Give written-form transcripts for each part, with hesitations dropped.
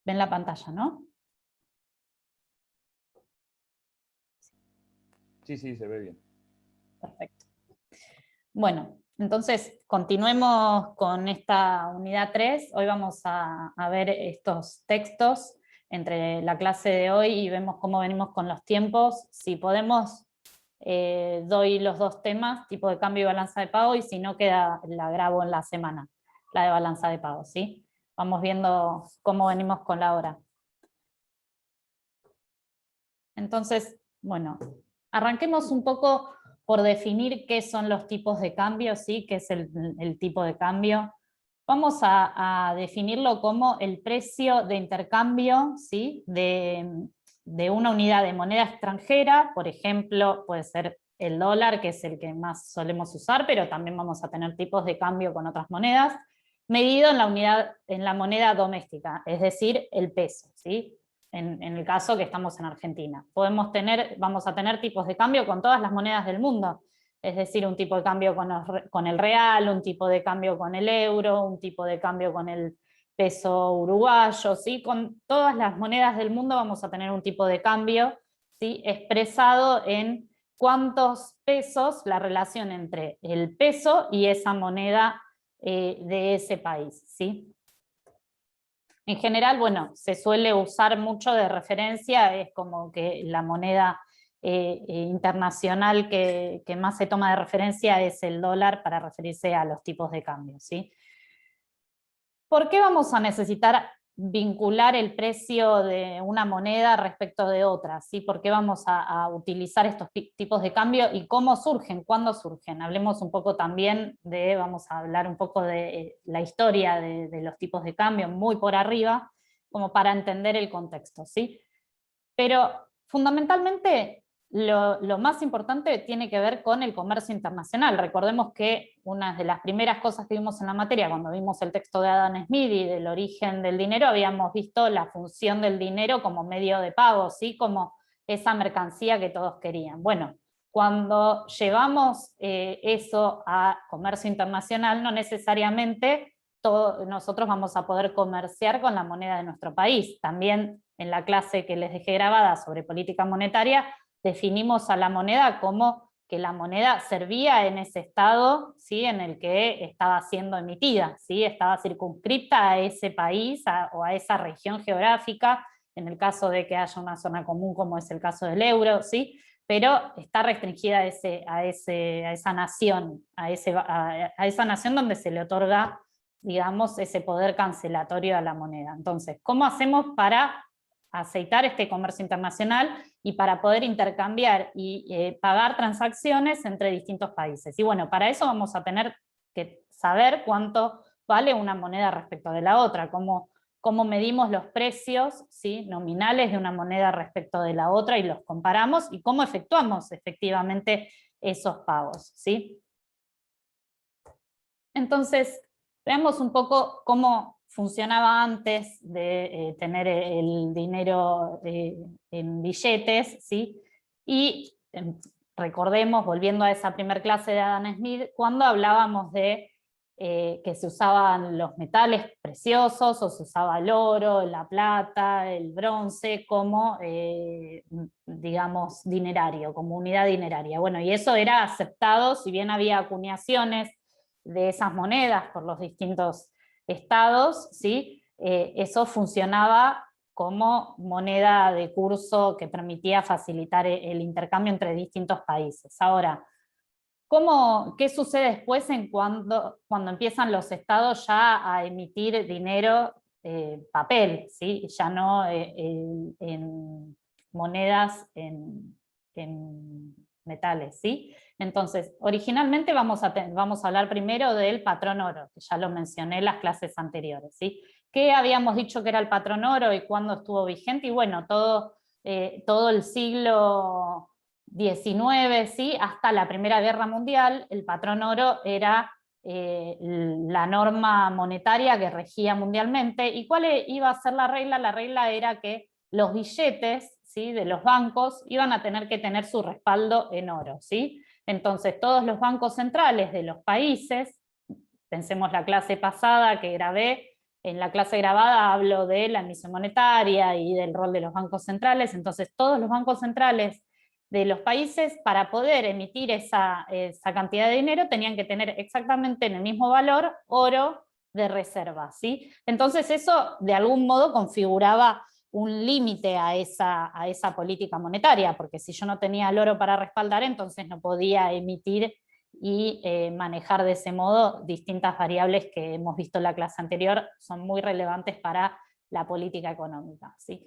ven la pantalla, ¿no? Sí, sí, se ve bien. Perfecto. Bueno, entonces continuemos con esta unidad 3. Hoy vamos a ver estos textos entre la clase de hoy y vemos cómo venimos con los tiempos. Si podemos, doy los dos temas, tipo de cambio y balanza de pago, y si no queda, la grabo en la semana, la de balanza de pago, ¿sí? Vamos viendo cómo venimos con la hora. Entonces, bueno, arranquemos un poco por definir qué son los tipos de cambio, ¿sí? ¿Qué es el tipo de cambio? Vamos a definirlo como el precio de intercambio, ¿sí? de una unidad de moneda extranjera, por ejemplo, puede ser el dólar, que es el que más solemos usar, pero también vamos a tener tipos de cambio con otras monedas, medido en la moneda doméstica, es decir, el peso, ¿sí? En el caso que estamos en Argentina. Vamos a tener tipos de cambio con todas las monedas del mundo, es decir, un tipo de cambio con el real, un tipo de cambio con el euro, un tipo de cambio con el peso uruguayo, ¿sí? Con todas las monedas del mundo vamos a tener un tipo de cambio, ¿sí? Expresado en cuántos pesos, la relación entre el peso y esa moneda de ese país, ¿sí? En general, bueno, se suele usar mucho de referencia, es como que la moneda internacional que más se toma de referencia es el dólar para referirse a los tipos de cambio, ¿sí? ¿Por qué vamos a necesitar vincular el precio de una moneda respecto de otra? ¿Sí? ¿Por qué vamos a utilizar estos tipos de cambio y cómo surgen? ¿Cuándo surgen? Hablemos un poco también vamos a hablar un poco de la historia de los tipos de cambio, muy por arriba, como para entender el contexto, ¿sí? Pero fundamentalmente lo más importante tiene que ver con el comercio internacional. Recordemos que una de las primeras cosas que vimos en la materia, cuando vimos el texto de Adam Smith y del origen del dinero, habíamos visto la función del dinero como medio de pago, ¿sí? Como esa mercancía que todos querían. Bueno, cuando llevamos eso a comercio internacional, no necesariamente nosotros vamos a poder comerciar con la moneda de nuestro país. También en la clase que les dejé grabada sobre política monetaria, definimos a la moneda como que la moneda servía en ese estado, ¿sí? En el que estaba siendo emitida, ¿sí? Estaba circunscripta a ese país o a esa región geográfica, en el caso de que haya una zona común como es el caso del euro, ¿sí? Pero está restringida a esa nación, a esa nación donde se le otorga, digamos, ese poder cancelatorio a la moneda. Entonces, ¿cómo hacemos para aceitar este comercio internacional y para poder intercambiar y pagar transacciones entre distintos países? Y bueno, para eso vamos a tener que saber cuánto vale una moneda respecto de la otra, cómo medimos los precios, ¿sí? Nominales de una moneda respecto de la otra y los comparamos, y cómo efectuamos efectivamente esos pagos, ¿sí? Entonces, veamos un poco cómo funcionaba antes de tener el dinero en billetes, ¿sí? Y recordemos, volviendo a esa primera clase de Adam Smith, cuando hablábamos de que se usaban los metales preciosos, o se usaba el oro, la plata, el bronce, como, digamos, dinerario, como unidad dineraria. Bueno, y eso era aceptado, si bien había acuñaciones de esas monedas por los distintos estados, ¿sí? Eso funcionaba como moneda de curso que permitía facilitar el intercambio entre distintos países. Ahora, ¿qué sucede después cuando empiezan los estados ya a emitir dinero papel, ¿sí? Ya no en monedas, en metales, ¿sí? Entonces, originalmente vamos a hablar primero del patrón oro, que ya lo mencioné en las clases anteriores, ¿sí? ¿Qué habíamos dicho que era el patrón oro y cuándo estuvo vigente? Y bueno, todo el siglo XIX, ¿sí? Hasta la Primera Guerra Mundial, el patrón oro era la norma monetaria que regía mundialmente. ¿Y cuál iba a ser la regla? La regla era que los billetes, ¿sí? De los bancos iban a tener que tener su respaldo en oro, ¿sí? Entonces todos los bancos centrales de los países, pensemos la clase pasada que grabé, en la clase grabada hablo de la emisión monetaria y del rol de los bancos centrales. Entonces todos los bancos centrales de los países, para poder emitir esa cantidad de dinero, tenían que tener exactamente en el mismo valor oro de reserva, ¿sí? Entonces eso de algún modo configuraba un límite a esa política monetaria, porque si yo no tenía el oro para respaldar, entonces no podía emitir y manejar de ese modo distintas variables que hemos visto en la clase anterior, son muy relevantes para la política económica, ¿sí?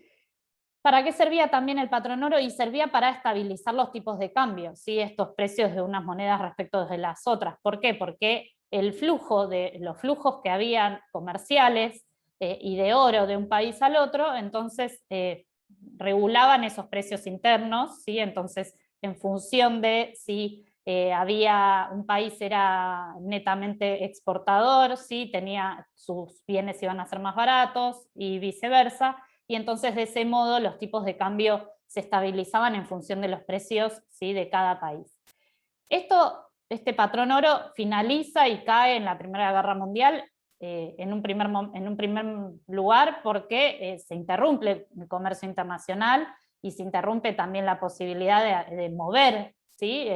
¿Para qué servía también el patrón oro? Y servía para estabilizar los tipos de cambio, ¿sí? Estos precios de unas monedas respecto de las otras. ¿Por qué? Porque los flujos que habían comerciales y de oro de un país al otro, entonces regulaban esos precios internos, ¿sí? Entonces, en función de si un país era netamente exportador, ¿sí? Sus bienes iban a ser más baratos y viceversa, y entonces de ese modo los tipos de cambio se estabilizaban en función de los precios, ¿sí?, de cada país. Este patrón oro finaliza y cae en la Primera Guerra Mundial en un primer lugar porque se interrumpe el comercio internacional y se interrumpe también la posibilidad de mover, ¿sí?,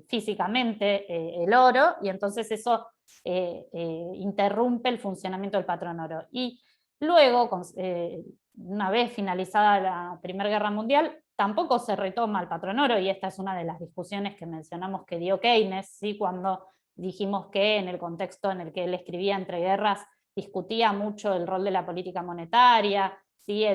físicamente el oro, y entonces eso interrumpe el funcionamiento del patrón oro. Y luego, una vez finalizada la Primera Guerra Mundial, tampoco se retoma el patrón oro, y esta es una de las discusiones que mencionamos que dio Keynes, ¿sí?, cuando dijimos que en el contexto en el que él escribía entre guerras discutía mucho el rol de la política monetaria, ¿sí?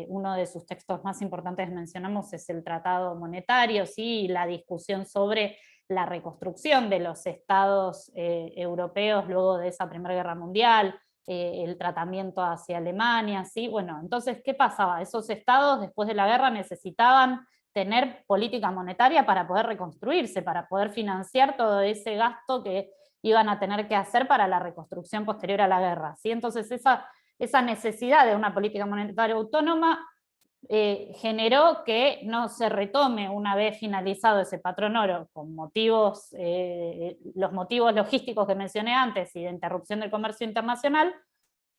Uno de sus textos más importantes mencionamos es el Tratado Monetario, ¿sí?, y la discusión sobre la reconstrucción de los estados europeos luego de esa Primera Guerra Mundial, el tratamiento hacia Alemania, ¿sí? Bueno, entonces, ¿qué pasaba? Esos estados después de la guerra necesitaban tener política monetaria para poder reconstruirse, para poder financiar todo ese gasto que iban a tener que hacer para la reconstrucción posterior a la guerra, ¿sí? Entonces esa necesidad de una política monetaria autónoma generó que no se retome una vez finalizado ese patrón oro con los motivos logísticos que mencioné antes y de interrupción del comercio internacional.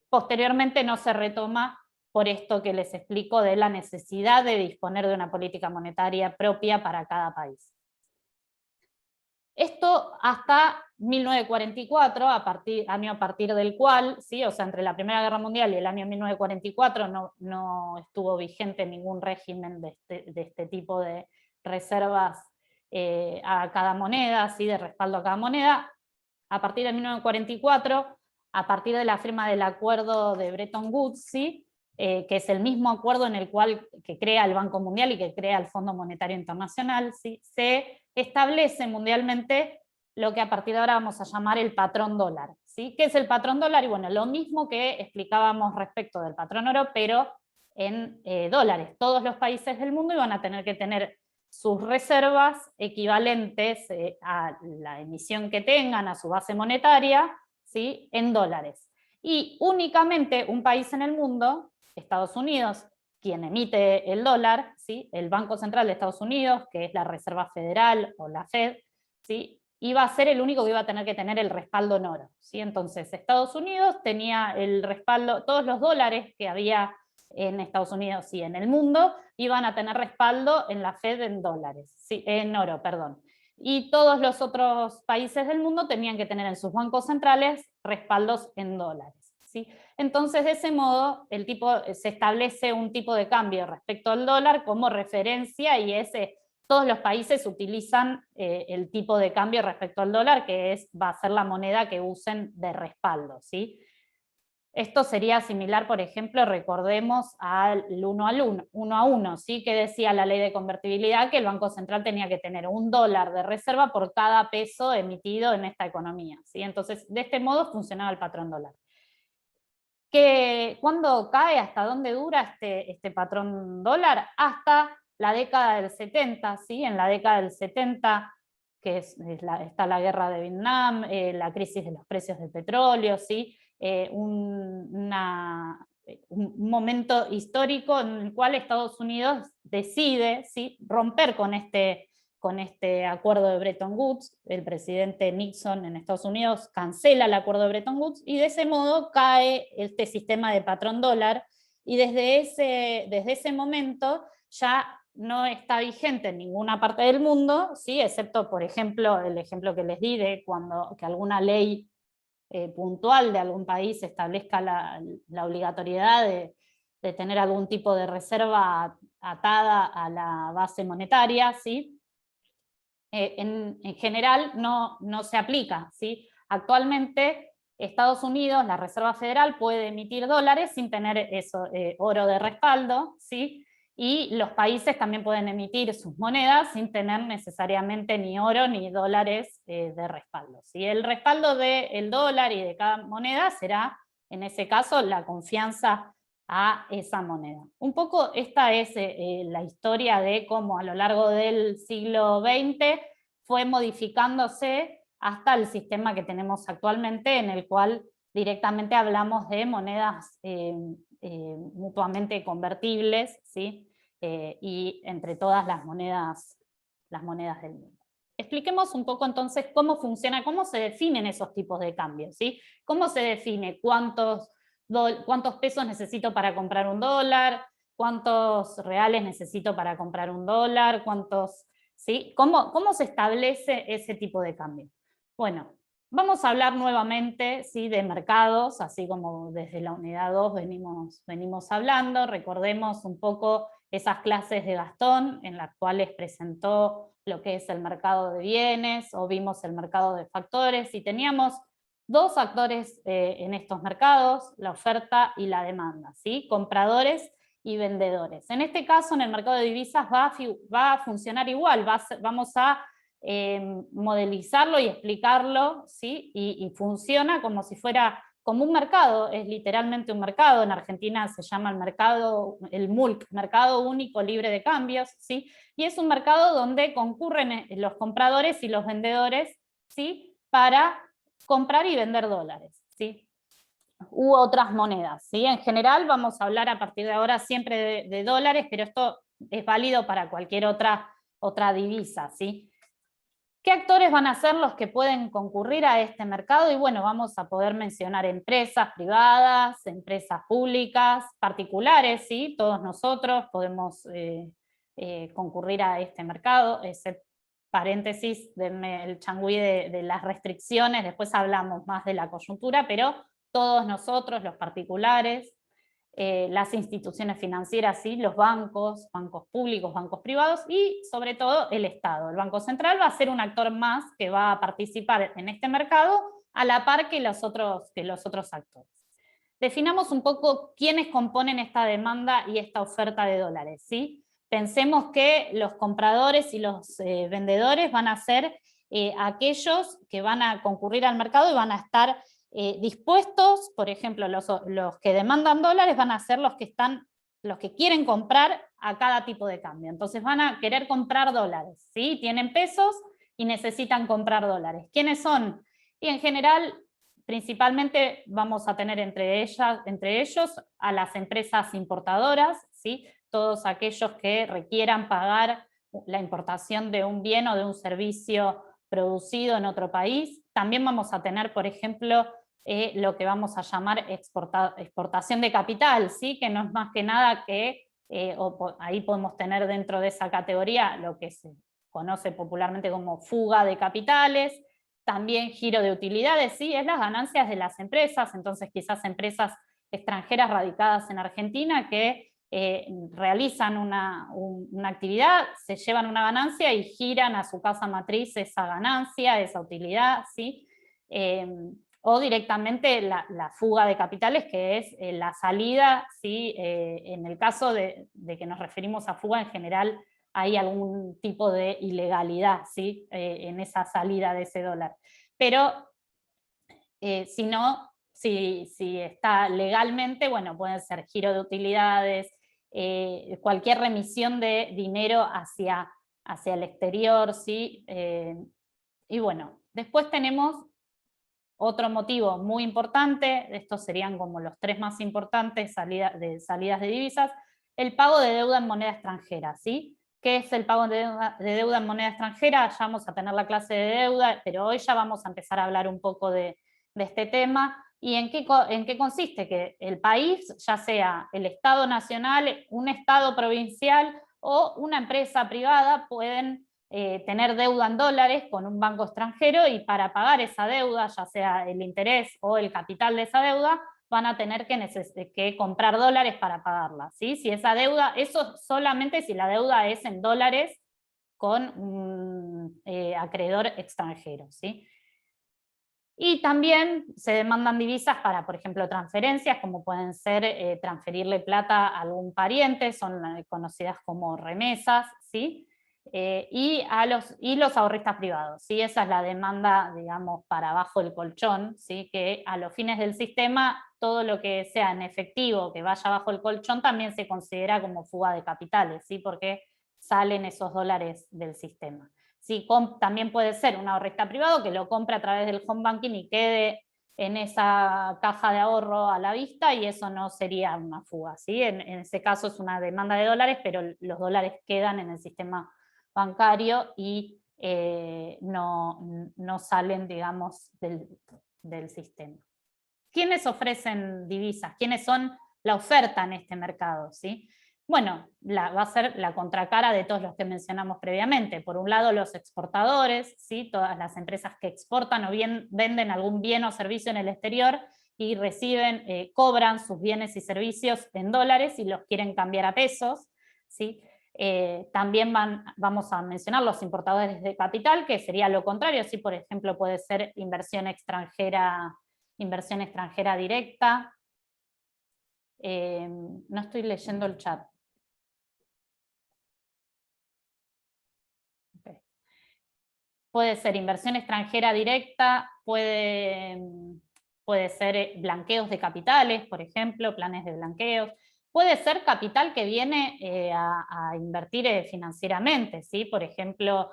Posteriormente no se retoma por esto que les explico de la necesidad de disponer de una política monetaria propia para cada país. Esto hasta 1944, año a partir del cual, ¿sí?, o sea, entre la Primera Guerra Mundial y el año 1944 no estuvo vigente ningún régimen de este tipo de reservas a cada moneda, ¿sí?, de respaldo a cada moneda. A partir de 1944, a partir de la firma del acuerdo de Bretton Woods, ¿sí?, que es el mismo acuerdo que crea el Banco Mundial y que crea el Fondo Monetario Internacional, ¿sí?, se establece mundialmente lo que a partir de ahora vamos a llamar el patrón dólar, ¿sí? ¿Qué es el patrón dólar? Y bueno, lo mismo que explicábamos respecto del patrón oro, pero en dólares. Todos los países del mundo iban a tener que tener sus reservas equivalentes a la emisión que tengan, a su base monetaria, ¿sí?, en dólares. Y únicamente un país en el mundo, Estados Unidos, quien emite el dólar, ¿sí?, el Banco Central de Estados Unidos, que es la Reserva Federal o la Fed, ¿sí?, iba a ser el único que iba a tener que tener el respaldo en oro, ¿sí? Entonces Estados Unidos tenía el respaldo, todos los dólares que había en Estados Unidos y en el mundo iban a tener respaldo en la Fed en dólares, ¿sí?, en oro, perdón. Y todos los otros países del mundo tenían que tener en sus bancos centrales respaldos en dólares, ¿sí? Entonces, de ese modo, se establece un tipo de cambio respecto al dólar como referencia, y todos los países utilizan el tipo de cambio respecto al dólar, que va a ser la moneda que usen de respaldo, ¿sí? Esto sería similar, por ejemplo, recordemos al 1 a 1, ¿sí?, que decía la ley de convertibilidad que el Banco Central tenía que tener $1 de reserva por cada peso emitido en esta economía, ¿sí? Entonces, de este modo funcionaba el patrón dólar. ¿Cuándo cae? ¿Hasta dónde dura este patrón dólar? Hasta la década del 70, ¿sí? En la década del 70, que está la guerra de Vietnam, la crisis de los precios del petróleo, ¿sí? Un momento histórico en el cual Estados Unidos decide, ¿sí?, romper con este con este acuerdo de Bretton Woods. El presidente Nixon en Estados Unidos cancela el acuerdo de Bretton Woods y de ese modo cae este sistema de patrón dólar, y desde ese momento ya no está vigente en ninguna parte del mundo, ¿sí? Excepto, por ejemplo, el ejemplo que les di de que alguna ley puntual de algún país establezca la obligatoriedad de tener algún tipo de reserva atada a la base monetaria, ¿sí? En general no se aplica, ¿sí? Actualmente Estados Unidos, la Reserva Federal, puede emitir dólares sin tener oro de respaldo, ¿sí? Y los países también pueden emitir sus monedas sin tener necesariamente ni oro ni dólares de respaldo, ¿sí? El respaldo del dólar y de cada moneda será, en ese caso, la confianza a esa moneda. Un poco esta es la historia de cómo a lo largo del siglo XX fue modificándose hasta el sistema que tenemos actualmente, en el cual directamente hablamos de monedas mutuamente convertibles, ¿sí? Y entre todas las monedas del mundo. Expliquemos un poco entonces cómo funciona, cómo se definen esos tipos de cambios, ¿sí? Cómo se define cuántos pesos necesito para comprar un dólar, cuántos reales necesito para comprar un dólar, ¿sí? ¿Cómo se establece ese tipo de cambio? Bueno, vamos a hablar nuevamente, ¿sí?, de mercados, así como desde la unidad 2 venimos hablando. Recordemos un poco esas clases de Gastón en las cuales presentó lo que es el mercado de bienes, o vimos el mercado de factores, y teníamos dos actores en estos mercados, la oferta y la demanda, ¿sí? Compradores y vendedores. En este caso, en el mercado de divisas va a funcionar igual, vamos a modelizarlo y explicarlo, ¿sí? Y funciona como si fuera como un mercado, es literalmente un mercado. En Argentina se llama el MULC, Mercado Único Libre de Cambios, ¿sí? Y es un mercado donde concurren los compradores y los vendedores, ¿sí?, para comprar y vender dólares, ¿sí?, u otras monedas, ¿sí? En general vamos a hablar a partir de ahora siempre de dólares, pero esto es válido para cualquier otra divisa, ¿sí? ¿Qué actores van a ser los que pueden concurrir a este mercado? Y bueno, vamos a poder mencionar empresas privadas, empresas públicas, particulares, ¿sí? Todos nosotros podemos concurrir a este mercado. Ese paréntesis, denme el changüí de las restricciones, después hablamos más de la coyuntura, pero todos nosotros, los particulares, las instituciones financieras, ¿sí?, los bancos públicos, bancos privados, y sobre todo el Estado. El Banco Central va a ser un actor más que va a participar en este mercado a la par que los otros actores. Definamos un poco quiénes componen esta demanda y esta oferta de dólares, ¿sí? Pensemos que los compradores y los vendedores van a ser aquellos que van a concurrir al mercado y van a estar dispuestos. Por ejemplo, los que demandan dólares van a ser los que quieren comprar a cada tipo de cambio. Entonces van a querer comprar dólares, ¿sí? Tienen pesos y necesitan comprar dólares. ¿Quiénes son? Y en general, principalmente vamos a tener entre ellos a las empresas importadoras, ¿sí? Todos aquellos que requieran pagar la importación de un bien o de un servicio producido en otro país. También vamos a tener, por ejemplo, lo que vamos a llamar exportación de capital, ¿sí?, que no es más que nada que, ahí podemos tener dentro de esa categoría lo que se conoce popularmente como fuga de capitales, también giro de utilidades, ¿sí?, es las ganancias de las empresas. Entonces quizás empresas extranjeras radicadas en Argentina que realizan una actividad, se llevan una ganancia y giran a su casa matriz esa ganancia, esa utilidad, ¿sí? O directamente la fuga de capitales, que es la salida, ¿sí? En el caso de que nos referimos a fuga, en general hay algún tipo de ilegalidad, ¿sí?, en esa salida de ese dólar. Pero si no, si está legalmente, bueno, pueden ser giro de utilidades, cualquier remisión de dinero hacia el exterior, ¿sí? Y bueno, después tenemos otro motivo muy importante, estos serían como los tres más importantes, salidas de divisas, el pago de deuda en moneda extranjera, ¿sí? ¿Qué es el pago de deuda en moneda extranjera? Ya vamos a tener la clase de deuda, pero hoy ya vamos a empezar a hablar un poco de este tema. ¿Y en qué consiste? Que el país, ya sea el Estado nacional, un Estado provincial o una empresa privada, pueden tener deuda en dólares con un banco extranjero, y para pagar esa deuda, ya sea el interés o el capital de esa deuda, van a tener que comprar dólares para pagarla, ¿sí? Si esa deuda, eso solamente si la deuda es en dólares con un acreedor extranjero, ¿sí? Y también se demandan divisas para, por ejemplo, transferencias, como pueden ser transferirle plata a algún pariente, son conocidas como remesas, ¿sí? Y los ahorristas privados, ¿sí? Esa es la demanda, digamos, para abajo del colchón, ¿sí? Que a los fines del sistema, todo lo que sea en efectivo que vaya bajo el colchón también se considera como fuga de capitales, ¿sí? Porque salen esos dólares del sistema. Sí, también puede ser un ahorrista privado que lo compre a través del home banking y quede en esa caja de ahorro a la vista, y eso no sería una fuga, ¿sí? En ese caso es una demanda de dólares, pero los dólares quedan en el sistema bancario y no salen, digamos, del sistema. ¿Quiénes ofrecen divisas? ¿Quiénes son la oferta en este mercado? ¿Sí? Bueno, va a ser la contracara de todos los que mencionamos previamente. Por un lado, los exportadores, ¿sí? Todas las empresas que exportan o bien venden algún bien o servicio en el exterior y reciben, cobran sus bienes y servicios en dólares y los quieren cambiar a pesos, ¿sí? También vamos a mencionar los importadores de capital, que sería lo contrario, ¿sí? Por ejemplo, puede ser inversión extranjera directa. No estoy leyendo el chat. Okay. Puede ser inversión extranjera directa, puede ser blanqueos de capitales, por ejemplo, planes de blanqueos. Puede ser capital que viene a invertir financieramente, ¿sí? Por ejemplo,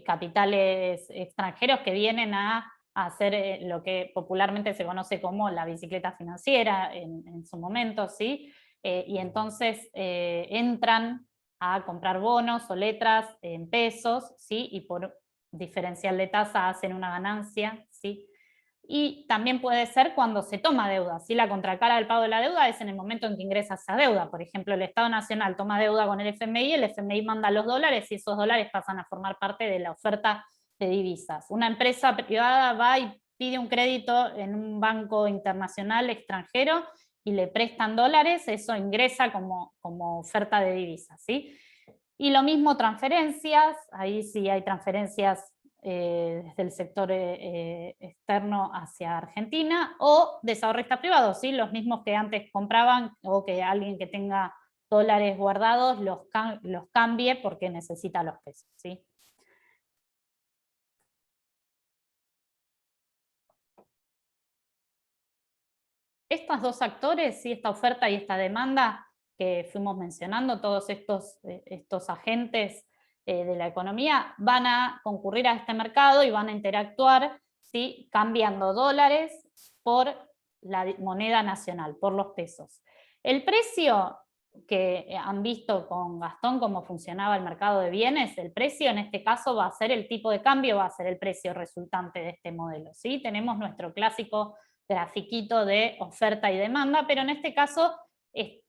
capitales extranjeros que vienen a hacer lo que popularmente se conoce como la bicicleta financiera en su momento, ¿sí? Y entonces entran a comprar bonos o letras en pesos, ¿sí? Y por diferencial de tasa hacen una ganancia, ¿sí? Y también puede ser cuando se toma deuda, ¿sí? La contracara del pago de la deuda es en el momento en que ingresa esa deuda. Por ejemplo, el Estado Nacional toma deuda con el FMI manda los dólares y esos dólares pasan a formar parte de la oferta de divisas. Una empresa privada va y pide un crédito en un banco internacional extranjero y le prestan dólares, eso ingresa como oferta de divisas, ¿sí? Y lo mismo transferencias, ahí sí hay transferencias desde el sector externo hacia Argentina, o desahorristas privados, ¿sí? Los mismos que antes compraban, o que alguien que tenga dólares guardados los cambie porque necesita los pesos, ¿sí? Estos dos actores, ¿sí? Esta oferta y esta demanda que fuimos mencionando, todos estos agentes de la economía van a concurrir a este mercado y van a interactuar, ¿sí? Cambiando dólares por la moneda nacional, por los pesos. El precio que han visto con Gastón cómo funcionaba el mercado de bienes, el precio en este caso va a ser el tipo de cambio, va a ser el precio resultante de este modelo, ¿sí? Tenemos nuestro clásico grafiquito de oferta y demanda, pero en este caso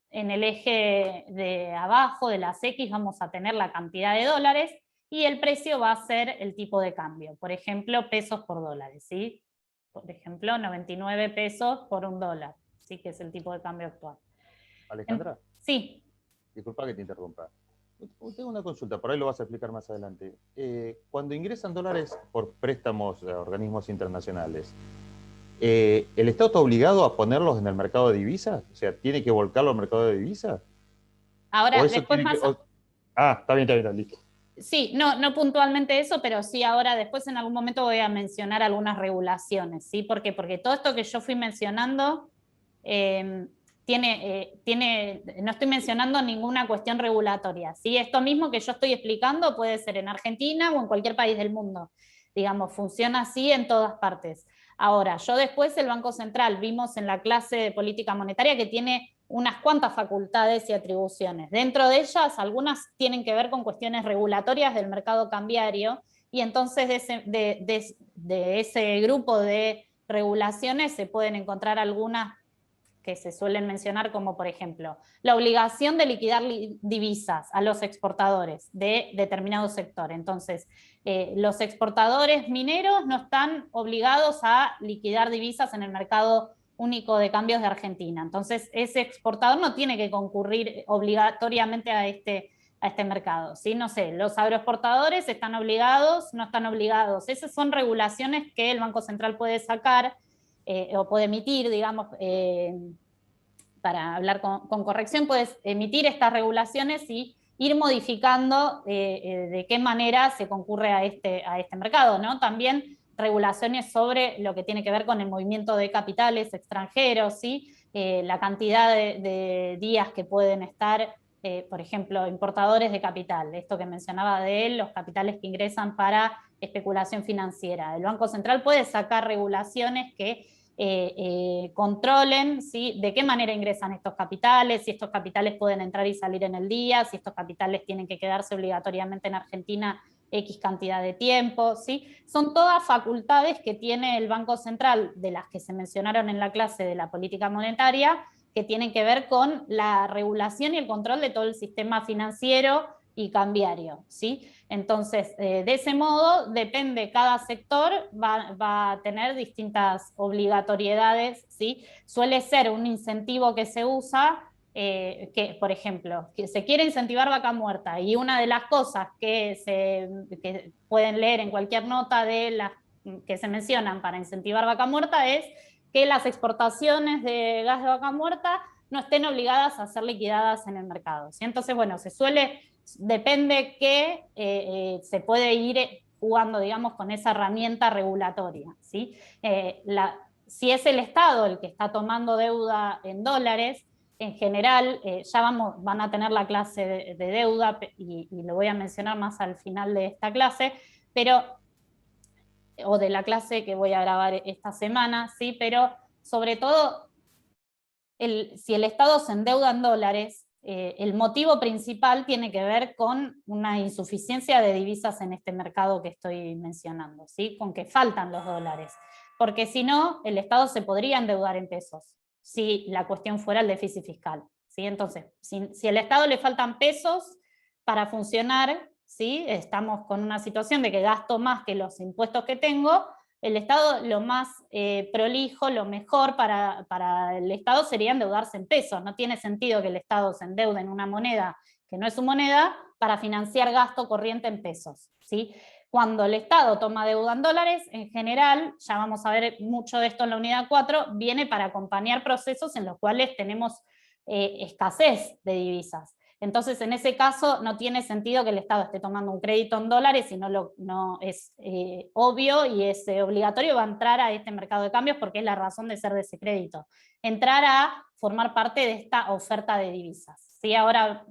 en el eje de abajo de las X vamos a tener la cantidad de dólares y el precio va a ser el tipo de cambio, por ejemplo, pesos por dólares, ¿sí? Por ejemplo, 99 pesos por un dólar, ¿sí? Que es el tipo de cambio actual. Alejandra, Sí. disculpa que te interrumpa. Tengo una consulta, por ahí lo vas a explicar más adelante. Cuando ingresan dólares por préstamos a organismos internacionales, ¿el Estado está obligado a ponerlos en el mercado de divisas? O sea, ¿tiene que volcarlo al mercado de divisas? ¿O Ahora, eso después tiene que...? más... Está bien, listo. Sí, no puntualmente eso, pero sí ahora después en algún momento voy a mencionar algunas regulaciones, ¿sí? ¿Por qué? Porque todo esto que yo fui mencionando no estoy mencionando ninguna cuestión regulatoria, ¿sí? Esto mismo que yo estoy explicando puede ser en Argentina o en cualquier país del mundo, digamos, funciona así en todas partes. Ahora, yo después el Banco Central, vimos en la clase de política monetaria que tiene unas cuantas facultades y atribuciones. Dentro de ellas, algunas tienen que ver con cuestiones regulatorias del mercado cambiario, y entonces de ese grupo de regulaciones se pueden encontrar algunas que se suelen mencionar, como por ejemplo, la obligación de liquidar divisas a los exportadores de determinado sector. Entonces, los exportadores mineros no están obligados a liquidar divisas en el mercado único de cambios de Argentina. Entonces, ese exportador no tiene que concurrir obligatoriamente a este mercado, ¿sí? No sé, los agroexportadores están obligados, no están obligados. Esas son regulaciones que el Banco Central puede sacar o puede emitir, digamos, para hablar con corrección, puedes emitir estas regulaciones y ir modificando de qué manera se concurre a este mercado, ¿no? También regulaciones sobre lo que tiene que ver con el movimiento de capitales extranjeros, ¿sí? La cantidad de días que pueden estar, por ejemplo, importadores de capital, esto que mencionaba de él, los capitales que ingresan para especulación financiera. El Banco Central puede sacar regulaciones que controlen, ¿sí?, de qué manera ingresan estos capitales, si estos capitales pueden entrar y salir en el día, si estos capitales tienen que quedarse obligatoriamente en Argentina X cantidad de tiempo, ¿sí? Son todas facultades que tiene el Banco Central, de las que se mencionaron en la clase de la política monetaria, que tienen que ver con la regulación y el control de todo el sistema financiero y cambiario, ¿sí? Entonces, de ese modo, depende, cada sector va a tener distintas obligatoriedades, ¿sí? Suele ser un incentivo que se usa, que, por ejemplo, que se quiere incentivar vaca muerta, y una de las cosas que pueden leer en cualquier nota de las que se mencionan para incentivar vaca muerta es que las exportaciones de gas de vaca muerta no estén obligadas a ser liquidadas en el mercado, ¿sí? Entonces, bueno, depende que se puede ir jugando, digamos, con esa herramienta regulatoria, ¿sí? Si es el Estado el que está tomando deuda en dólares, en general, ya van a tener la clase de deuda, y lo voy a mencionar más al final de esta clase, o de la clase que voy a grabar esta semana, ¿sí? Pero sobre todo, si el Estado se endeuda en dólares, el motivo principal tiene que ver con una insuficiencia de divisas en este mercado que estoy mencionando, ¿sí? Con que faltan los dólares. Porque si no, el Estado se podría endeudar en pesos, si la cuestión fuera el déficit fiscal, ¿sí? Entonces, si al Estado le faltan pesos para funcionar, ¿sí?, estamos con una situación de que gasto más que los impuestos que tengo, el Estado, lo más prolijo, lo mejor para el Estado sería endeudarse en pesos. No tiene sentido que el Estado se endeude en una moneda que no es su moneda para financiar gasto corriente en pesos, ¿sí? Cuando el Estado toma deuda en dólares, en general, ya vamos a ver mucho de esto en la unidad 4, viene para acompañar procesos en los cuales tenemos escasez de divisas. Entonces, en ese caso, no tiene sentido que el Estado esté tomando un crédito en dólares, y no es obvio y es obligatorio, va a entrar a este mercado de cambios, porque es la razón de ser de ese crédito. Entrar a formar parte de esta oferta de divisas, ¿sí? Ahora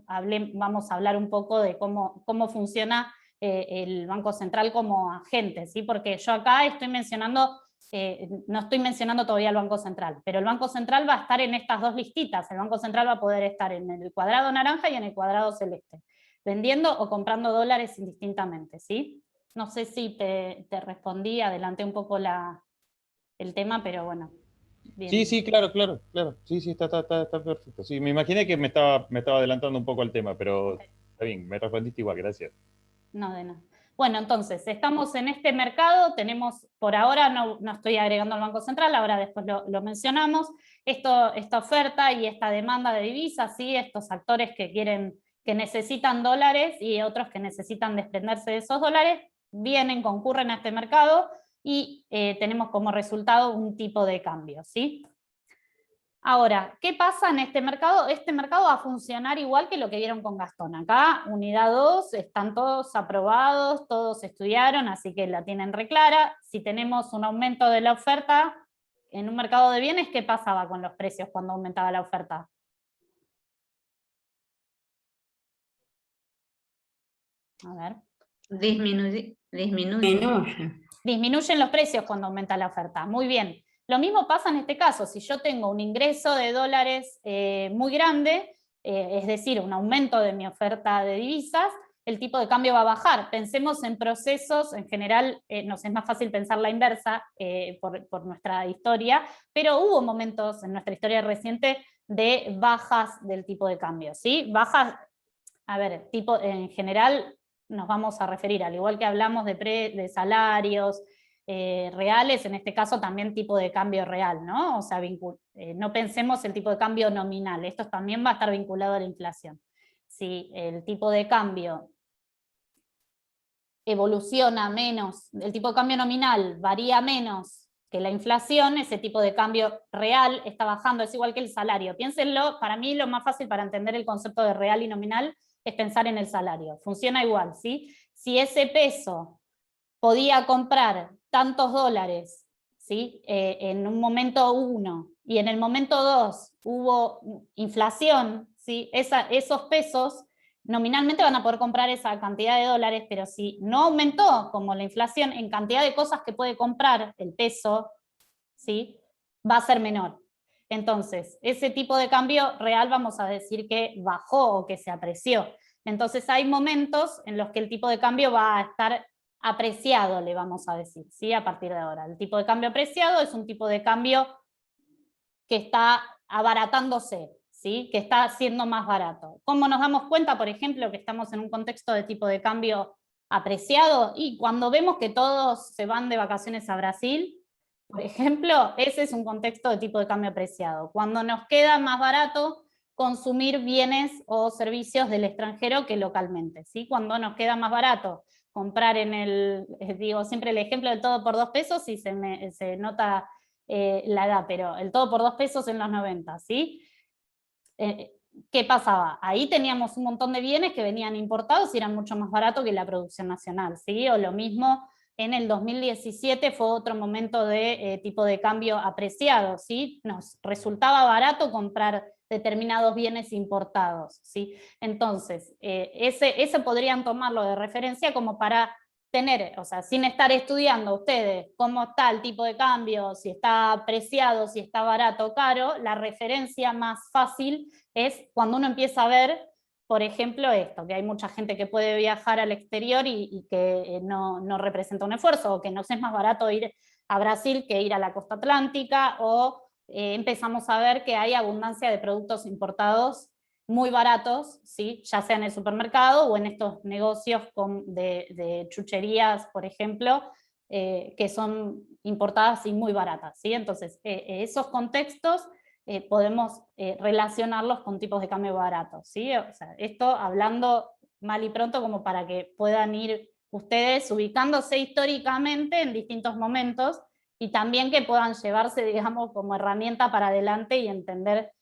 vamos a hablar un poco de cómo funciona el Banco Central como agente, ¿sí? Porque yo acá estoy mencionando... no estoy mencionando todavía el Banco Central, pero el Banco Central va a estar en estas dos listitas. El Banco Central va a poder estar en el cuadrado naranja y en el cuadrado celeste, vendiendo o comprando dólares indistintamente, ¿sí? No sé si te respondí, adelanté un poco el tema, pero bueno. Bien. Sí, claro. Sí, está perfecto. Sí, me imaginé que me estaba adelantando un poco al tema, pero está bien, me respondiste igual, gracias. No, de nada. Bueno, entonces, estamos en este mercado, tenemos, por ahora no estoy agregando al Banco Central, ahora después lo mencionamos, esta oferta y esta demanda de divisas, ¿sí? Estos actores que necesitan dólares y otros que necesitan desprenderse de esos dólares, concurren a este mercado, y tenemos como resultado un tipo de cambio, ¿sí? Ahora, ¿qué pasa en este mercado? Este mercado va a funcionar igual que lo que vieron con Gastón. Acá, unidad 2, están todos aprobados, todos estudiaron, así que la tienen reclara. Si tenemos un aumento de la oferta en un mercado de bienes, ¿qué pasaba con los precios cuando aumentaba la oferta? A ver. Disminuye. Disminuyen los precios cuando aumenta la oferta. Muy bien. Lo mismo pasa en este caso, si yo tengo un ingreso de dólares muy grande, es decir, un aumento de mi oferta de divisas, el tipo de cambio va a bajar. Pensemos en procesos, en general nos es más fácil pensar la inversa por nuestra historia, pero hubo momentos en nuestra historia reciente de bajas del tipo de cambio, ¿sí? Bajas, a ver, en general nos vamos a referir, al igual que hablamos de salarios reales, en este caso también tipo de cambio real, ¿no? O sea, no pensemos el tipo de cambio nominal, esto también va a estar vinculado a la inflación. Si el tipo de cambio evoluciona menos, el tipo de cambio nominal varía menos que la inflación, ese tipo de cambio real está bajando, es igual que el salario. Piénsenlo, para mí lo más fácil para entender el concepto de real y nominal es pensar en el salario, funciona igual, ¿sí? Si ese peso podía comprar tantos dólares, ¿sí? En un momento 1 y en el momento 2 hubo inflación, ¿sí? Esos pesos nominalmente van a poder comprar esa cantidad de dólares, pero si no aumentó como la inflación en cantidad de cosas que puede comprar el peso, ¿sí? Va a ser menor. Entonces, ese tipo de cambio real vamos a decir que bajó o que se apreció. Entonces hay momentos en los que el tipo de cambio va a estar apreciado, le vamos a decir, ¿sí? A partir de ahora. El tipo de cambio apreciado es un tipo de cambio que está abaratándose, ¿sí? Que está siendo más barato. ¿Cómo nos damos cuenta, por ejemplo, que estamos en un contexto de tipo de cambio apreciado? Y cuando vemos que todos se van de vacaciones a Brasil, por ejemplo, ese es un contexto de tipo de cambio apreciado. Cuando nos queda más barato consumir bienes o servicios del extranjero que localmente, ¿sí? Cuando nos queda más barato comprar digo siempre el ejemplo del todo por 2 pesos y se nota la edad, pero el todo por 2 pesos en los 90, ¿sí? ¿Qué pasaba? Ahí teníamos un montón de bienes que venían importados y eran mucho más baratos que la producción nacional, ¿sí? O lo mismo en el 2017 fue otro momento de tipo de cambio apreciado, ¿sí? Nos resultaba barato comprar determinados bienes importados, ¿sí? Entonces, ese podrían tomarlo de referencia como para tener, o sea, sin estar estudiando ustedes cómo está el tipo de cambio, si está apreciado, si está barato o caro, la referencia más fácil es cuando uno empieza a ver, por ejemplo, esto, que hay mucha gente que puede viajar al exterior y que no representa un esfuerzo, o que nos es más barato ir a Brasil que ir a la costa atlántica, o empezamos a ver que hay abundancia de productos importados muy baratos, ¿sí? Ya sea en el supermercado o en estos negocios de chucherías, por ejemplo, que son importadas y muy baratas, ¿sí? Entonces, esos contextos podemos relacionarlos con tipos de cambio baratos, ¿sí? O sea, esto hablando mal y pronto como para que puedan ir ustedes ubicándose históricamente en distintos momentos y también que puedan llevarse, digamos, como herramienta para adelante y entender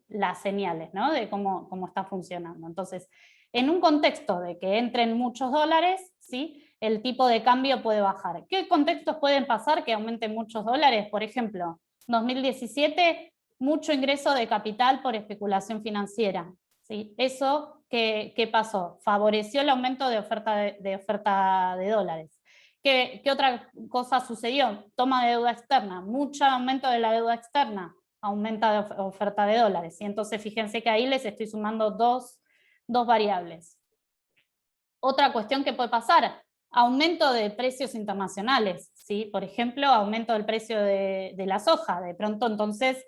las señales, ¿no? De cómo está funcionando. Entonces, en un contexto de que entren muchos dólares, ¿sí? El tipo de cambio puede bajar. ¿Qué contextos pueden pasar que aumenten muchos dólares? Por ejemplo, 2017, mucho ingreso de capital por especulación financiera, ¿sí? Eso, ¿qué pasó? Favoreció el aumento de oferta de dólares. ¿Qué otra cosa sucedió? Toma de deuda externa, mucho aumento de la deuda externa, aumenta de oferta de dólares. Y entonces fíjense que ahí les estoy sumando dos variables. Otra cuestión que puede pasar, aumento de precios internacionales, ¿sí? Por ejemplo, aumento del precio de la soja. De pronto entonces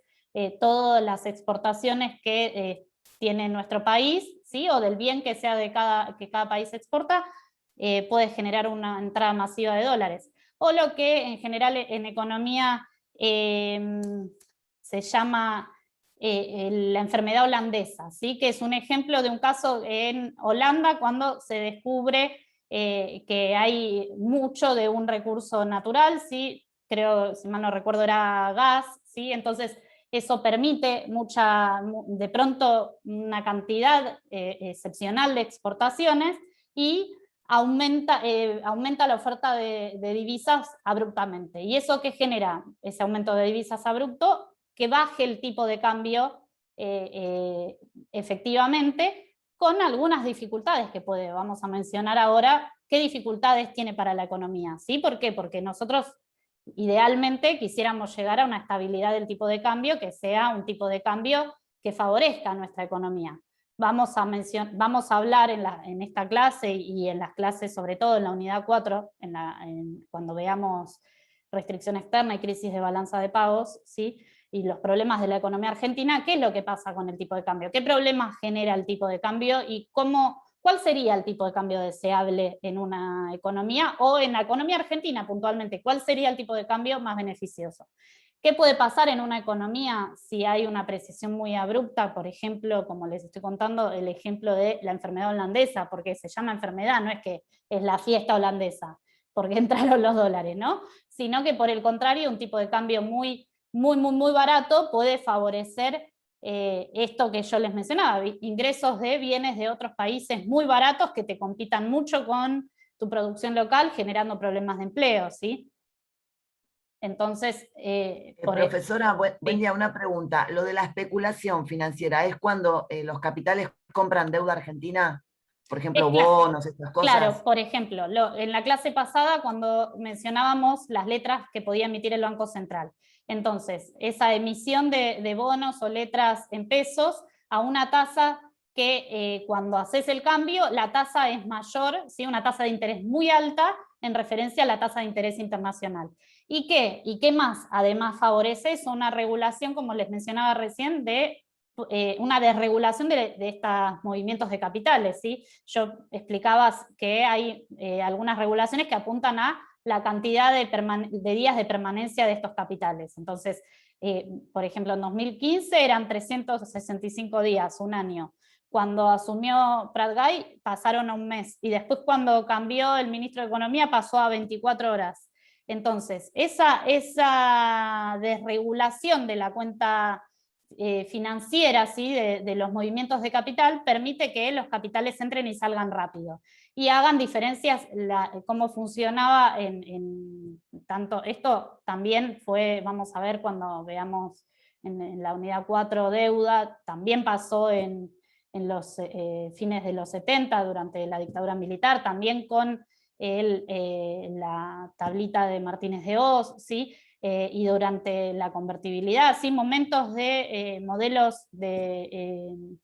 todas las exportaciones que tiene nuestro país, ¿sí? O del bien que sea que cada país exporta, puede generar una entrada masiva de dólares. O lo que en general en economía se llama la enfermedad holandesa, ¿sí? Que es un ejemplo de un caso en Holanda cuando se descubre que hay mucho de un recurso natural, ¿sí? Creo, si mal no recuerdo, era gas, ¿sí? Entonces eso permite de pronto una cantidad excepcional de exportaciones y aumenta la oferta de divisas abruptamente. ¿Y eso qué genera? Ese aumento de divisas abrupto, que baje el tipo de cambio efectivamente, con algunas dificultades que vamos a mencionar ahora, qué dificultades tiene para la economía, ¿sí? ¿Por qué? Porque nosotros idealmente quisiéramos llegar a una estabilidad del tipo de cambio que sea un tipo de cambio que favorezca a nuestra economía. Vamos a hablar en esta clase y en las clases, sobre todo en la unidad 4, cuando veamos restricción externa y crisis de balanza de pagos, ¿sí? Y los problemas de la economía argentina, ¿qué es lo que pasa con el tipo de cambio? ¿Qué problemas genera el tipo de cambio y cuál sería el tipo de cambio deseable en una economía o en la economía argentina puntualmente? ¿Cuál sería el tipo de cambio más beneficioso? ¿Qué puede pasar en una economía si hay una apreciación muy abrupta? Por ejemplo, como les estoy contando, el ejemplo de la enfermedad holandesa, porque se llama enfermedad, no es que es la fiesta holandesa, porque entraron los dólares, ¿no? Sino que por el contrario, un tipo de cambio muy barato puede favorecer esto que yo les mencionaba, ingresos de bienes de otros países muy baratos que te compitan mucho con tu producción local, generando problemas de empleo, ¿sí? Entonces, profesora, buen sí. día, una pregunta. Lo de la especulación financiera, ¿es cuando los capitales compran deuda argentina? Por ejemplo, bonos, estas cosas. Claro, por ejemplo, en la clase pasada cuando mencionábamos las letras que podía emitir el Banco Central. Entonces, esa emisión de bonos o letras en pesos a una tasa que cuando haces el cambio, la tasa es mayor, ¿sí? Una tasa de interés muy alta en referencia a la tasa de interés internacional. ¿Y qué? ¿Y qué más? Además favorece eso, una regulación, como les mencionaba recién, de una desregulación de estos movimientos de capitales, ¿sí? Yo explicaba que hay algunas regulaciones que apuntan a la cantidad de días de permanencia de estos capitales. Entonces, por ejemplo, en 2015 eran 365 días, un año. Cuando asumió Prat-Gay pasaron a un mes, y después cuando cambió el ministro de Economía pasó a 24 horas. Entonces, esa desregulación de la cuenta financiera, ¿sí? de los movimientos de capital permite que los capitales entren y salgan rápido y hagan diferencias cómo funcionaba tanto. Esto también fue, vamos a ver cuando veamos en la unidad 4 deuda, también pasó en los fines de los 70 durante la dictadura militar, también con la tablita de Martínez de Oz, ¿sí? Y durante la convertibilidad, ¿sí? Momentos de modelos de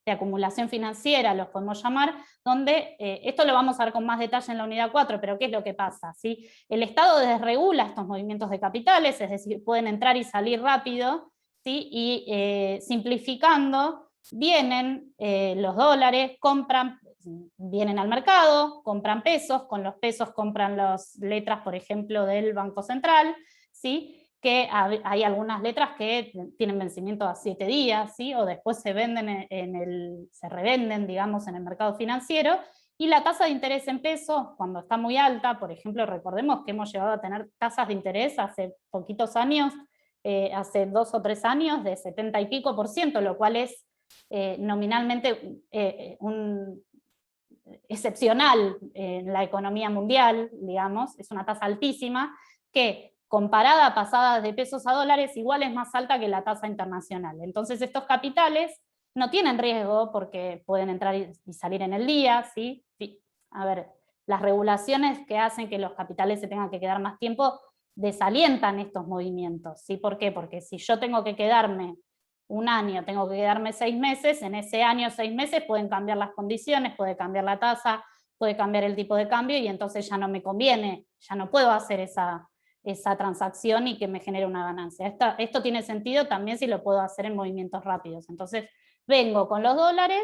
acumulación financiera, los podemos llamar, donde esto lo vamos a ver con más detalle en la unidad 4, pero ¿qué es lo que pasa? ¿Sí? El Estado desregula estos movimientos de capitales, es decir, pueden entrar y salir rápido, ¿sí? Y simplificando, vienen los dólares, vienen al mercado, compran pesos, con los pesos compran las letras, por ejemplo, del Banco Central, ¿sí? Que hay algunas letras que tienen vencimiento a 7 días, ¿sí? O después se venden se revenden, digamos, en el mercado financiero, y la tasa de interés en pesos, cuando está muy alta, por ejemplo, recordemos que hemos llegado a tener tasas de interés hace poquitos años, hace 2 o 3 años, de 70 y pico %, lo cual es nominalmente excepcional en la economía mundial, digamos, es una tasa altísima, que comparada a pasadas de pesos a dólares, igual es más alta que la tasa internacional. Entonces estos capitales no tienen riesgo porque pueden entrar y salir en el día, ¿sí? A ver, las regulaciones que hacen que los capitales se tengan que quedar más tiempo desalientan estos movimientos, ¿sí? ¿Por qué? Porque si yo tengo que quedarme un año, tengo que quedarme 6 meses, en ese año, 6 meses pueden cambiar las condiciones, puede cambiar la tasa, puede cambiar el tipo de cambio, y entonces ya no me conviene, ya no puedo hacer esa transacción y que me genere una ganancia. Esto tiene sentido también si lo puedo hacer en movimientos rápidos. Entonces vengo con los dólares,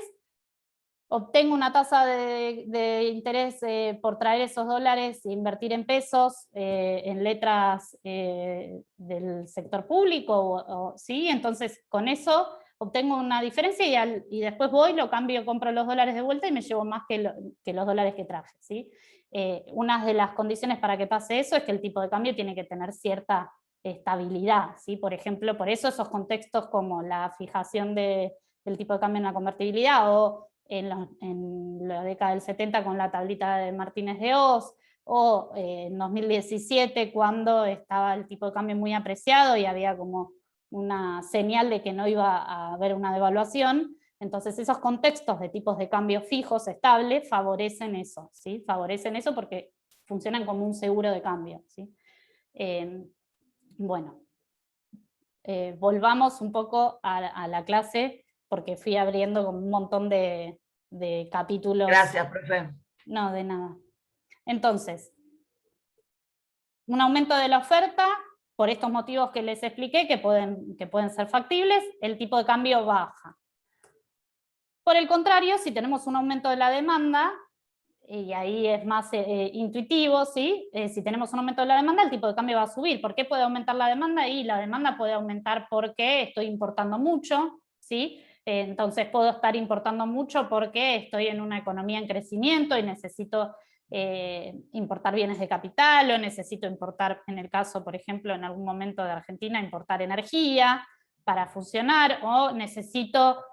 obtengo una tasa de interés por traer esos dólares e invertir en pesos, en letras del sector público, ¿sí? Entonces con eso obtengo una diferencia y después voy, lo cambio, compro los dólares de vuelta y me llevo más que los dólares que traje, ¿sí? Una de las condiciones para que pase eso es que el tipo de cambio tiene que tener cierta estabilidad, ¿sí? Por ejemplo, por eso esos contextos como la fijación del tipo de cambio en la convertibilidad, o en la década del 70 con la tablita de Martínez de Oz, o en 2017 cuando estaba el tipo de cambio muy apreciado y había como una señal de que no iba a haber una devaluación. Entonces esos contextos de tipos de cambio fijos, estables, favorecen eso, ¿sí? Favorecen eso porque funcionan como un seguro de cambio, ¿sí? Bueno, volvamos un poco a la clase, porque fui abriendo como un montón de capítulos. Gracias, profe. No, de nada. Entonces, un aumento de la oferta, por estos motivos que les expliqué, que pueden ser factibles, el tipo de cambio baja. Por el contrario, si tenemos un aumento de la demanda, y ahí es más intuitivo, ¿sí? Si tenemos un aumento de la demanda, el tipo de cambio va a subir. ¿Por qué puede aumentar la demanda? Y la demanda puede aumentar porque estoy importando mucho, ¿sí? Entonces puedo estar importando mucho porque estoy en una economía en crecimiento y necesito importar bienes de capital, o necesito importar, en el caso, por ejemplo, en algún momento de Argentina, importar energía para funcionar, o necesito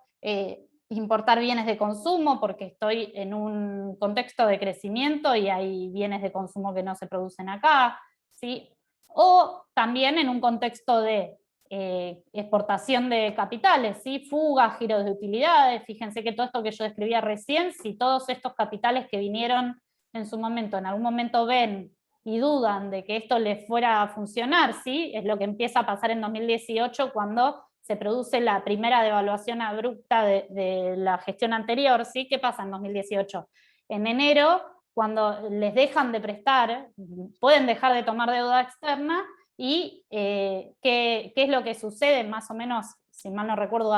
importar bienes de consumo porque estoy en un contexto de crecimiento y hay bienes de consumo que no se producen acá, ¿sí? O también en un contexto de exportación de capitales, ¿sí? Fugas, giros de utilidades. Fíjense que todo esto que yo describía recién, si todos estos capitales que vinieron en su momento, en algún momento ven y dudan de que esto les fuera a funcionar, ¿sí? Es lo que empieza a pasar en 2018 cuando se produce la primera devaluación abrupta de la gestión anterior, ¿sí? ¿Qué pasa en 2018? En enero, cuando les dejan de prestar, pueden dejar de tomar deuda externa, y ¿qué es lo que sucede más o menos, si mal no recuerdo,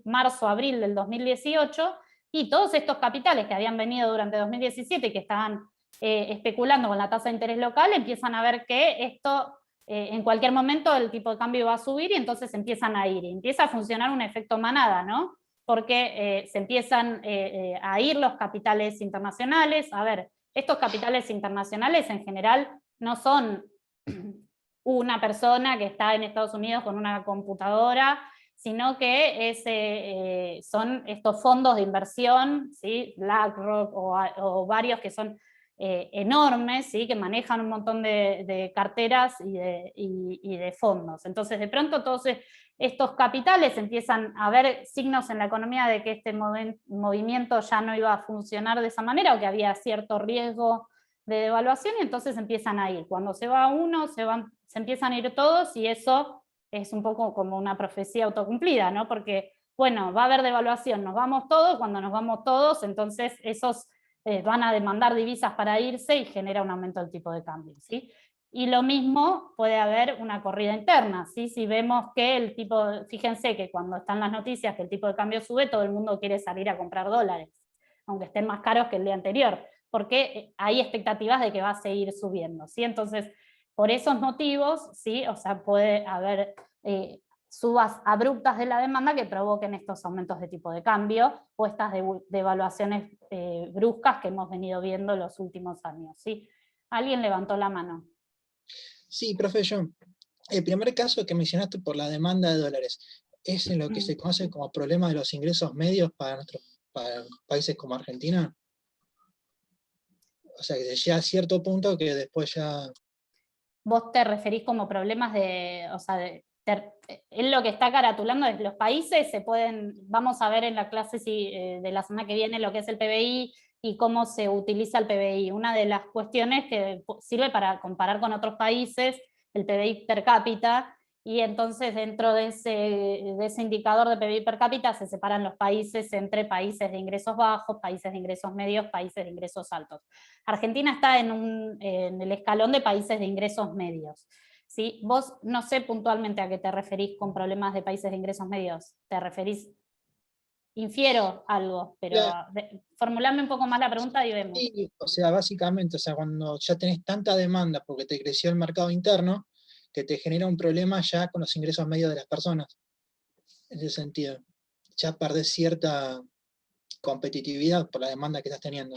marzo, abril del 2018, y todos estos capitales que habían venido durante 2017 y que estaban especulando con la tasa de interés local, empiezan a ver que esto en cualquier momento el tipo de cambio va a subir y entonces empiezan a ir. Y empieza a funcionar un efecto manada, ¿no? Porque se empiezan a ir los capitales internacionales. A ver, estos capitales internacionales en general no son una persona que está en Estados Unidos con una computadora, sino que son estos fondos de inversión, ¿sí? BlackRock o varios que son enormes, ¿sí? Que manejan un montón de carteras y de fondos. Entonces, de pronto, todos estos capitales empiezan a ver signos en la economía de que este movimiento ya no iba a funcionar de esa manera, o que había cierto riesgo de devaluación, y entonces empiezan a ir. Cuando se va uno, se empiezan a ir todos, y eso es un poco como una profecía autocumplida, ¿no? Porque, bueno, va a haber devaluación, nos vamos todos, cuando nos vamos todos, entonces esos van a demandar divisas para irse y genera un aumento del tipo de cambio, ¿sí? Y lo mismo puede haber una corrida interna, ¿sí? Si vemos que el tipo, fíjense que cuando están las noticias que el tipo de cambio sube, todo el mundo quiere salir a comprar dólares, aunque estén más caros que el día anterior, porque hay expectativas de que va a seguir subiendo, ¿sí? Entonces, por esos motivos, ¿sí? O sea, puede haber subas abruptas de la demanda que provoquen estos aumentos de tipo de cambio, o estas devaluaciones bruscas que hemos venido viendo los últimos años, ¿sí? ¿Alguien levantó la mano? Sí, profe, yo. El primer caso que mencionaste por la demanda de dólares, ¿es en lo que se conoce como problema de los ingresos medios para países como Argentina? O sea, que se llega a cierto punto que después ya... Vos te referís como problemas de, o sea, él lo que está caratulando es los países se pueden, vamos a ver en la clase de la semana que viene lo que es el PBI y cómo se utiliza el PBI. Una de las cuestiones que sirve para comparar con otros países, el PBI per cápita, y entonces dentro de ese indicador de PBI per cápita se separan los países entre países de ingresos bajos, países de ingresos medios, países de ingresos altos. Argentina está en el escalón de países de ingresos medios, ¿sí? Vos no sé puntualmente a qué te referís con problemas de países de ingresos medios. ¿Te referís? Infiero algo, pero formulame un poco más la pregunta y vemos. Sí, o sea, básicamente, o sea, cuando ya tenés tanta demanda porque te creció el mercado interno, que te genera un problema ya con los ingresos medios de las personas. En ese sentido, ya perdés cierta competitividad por la demanda que estás teniendo.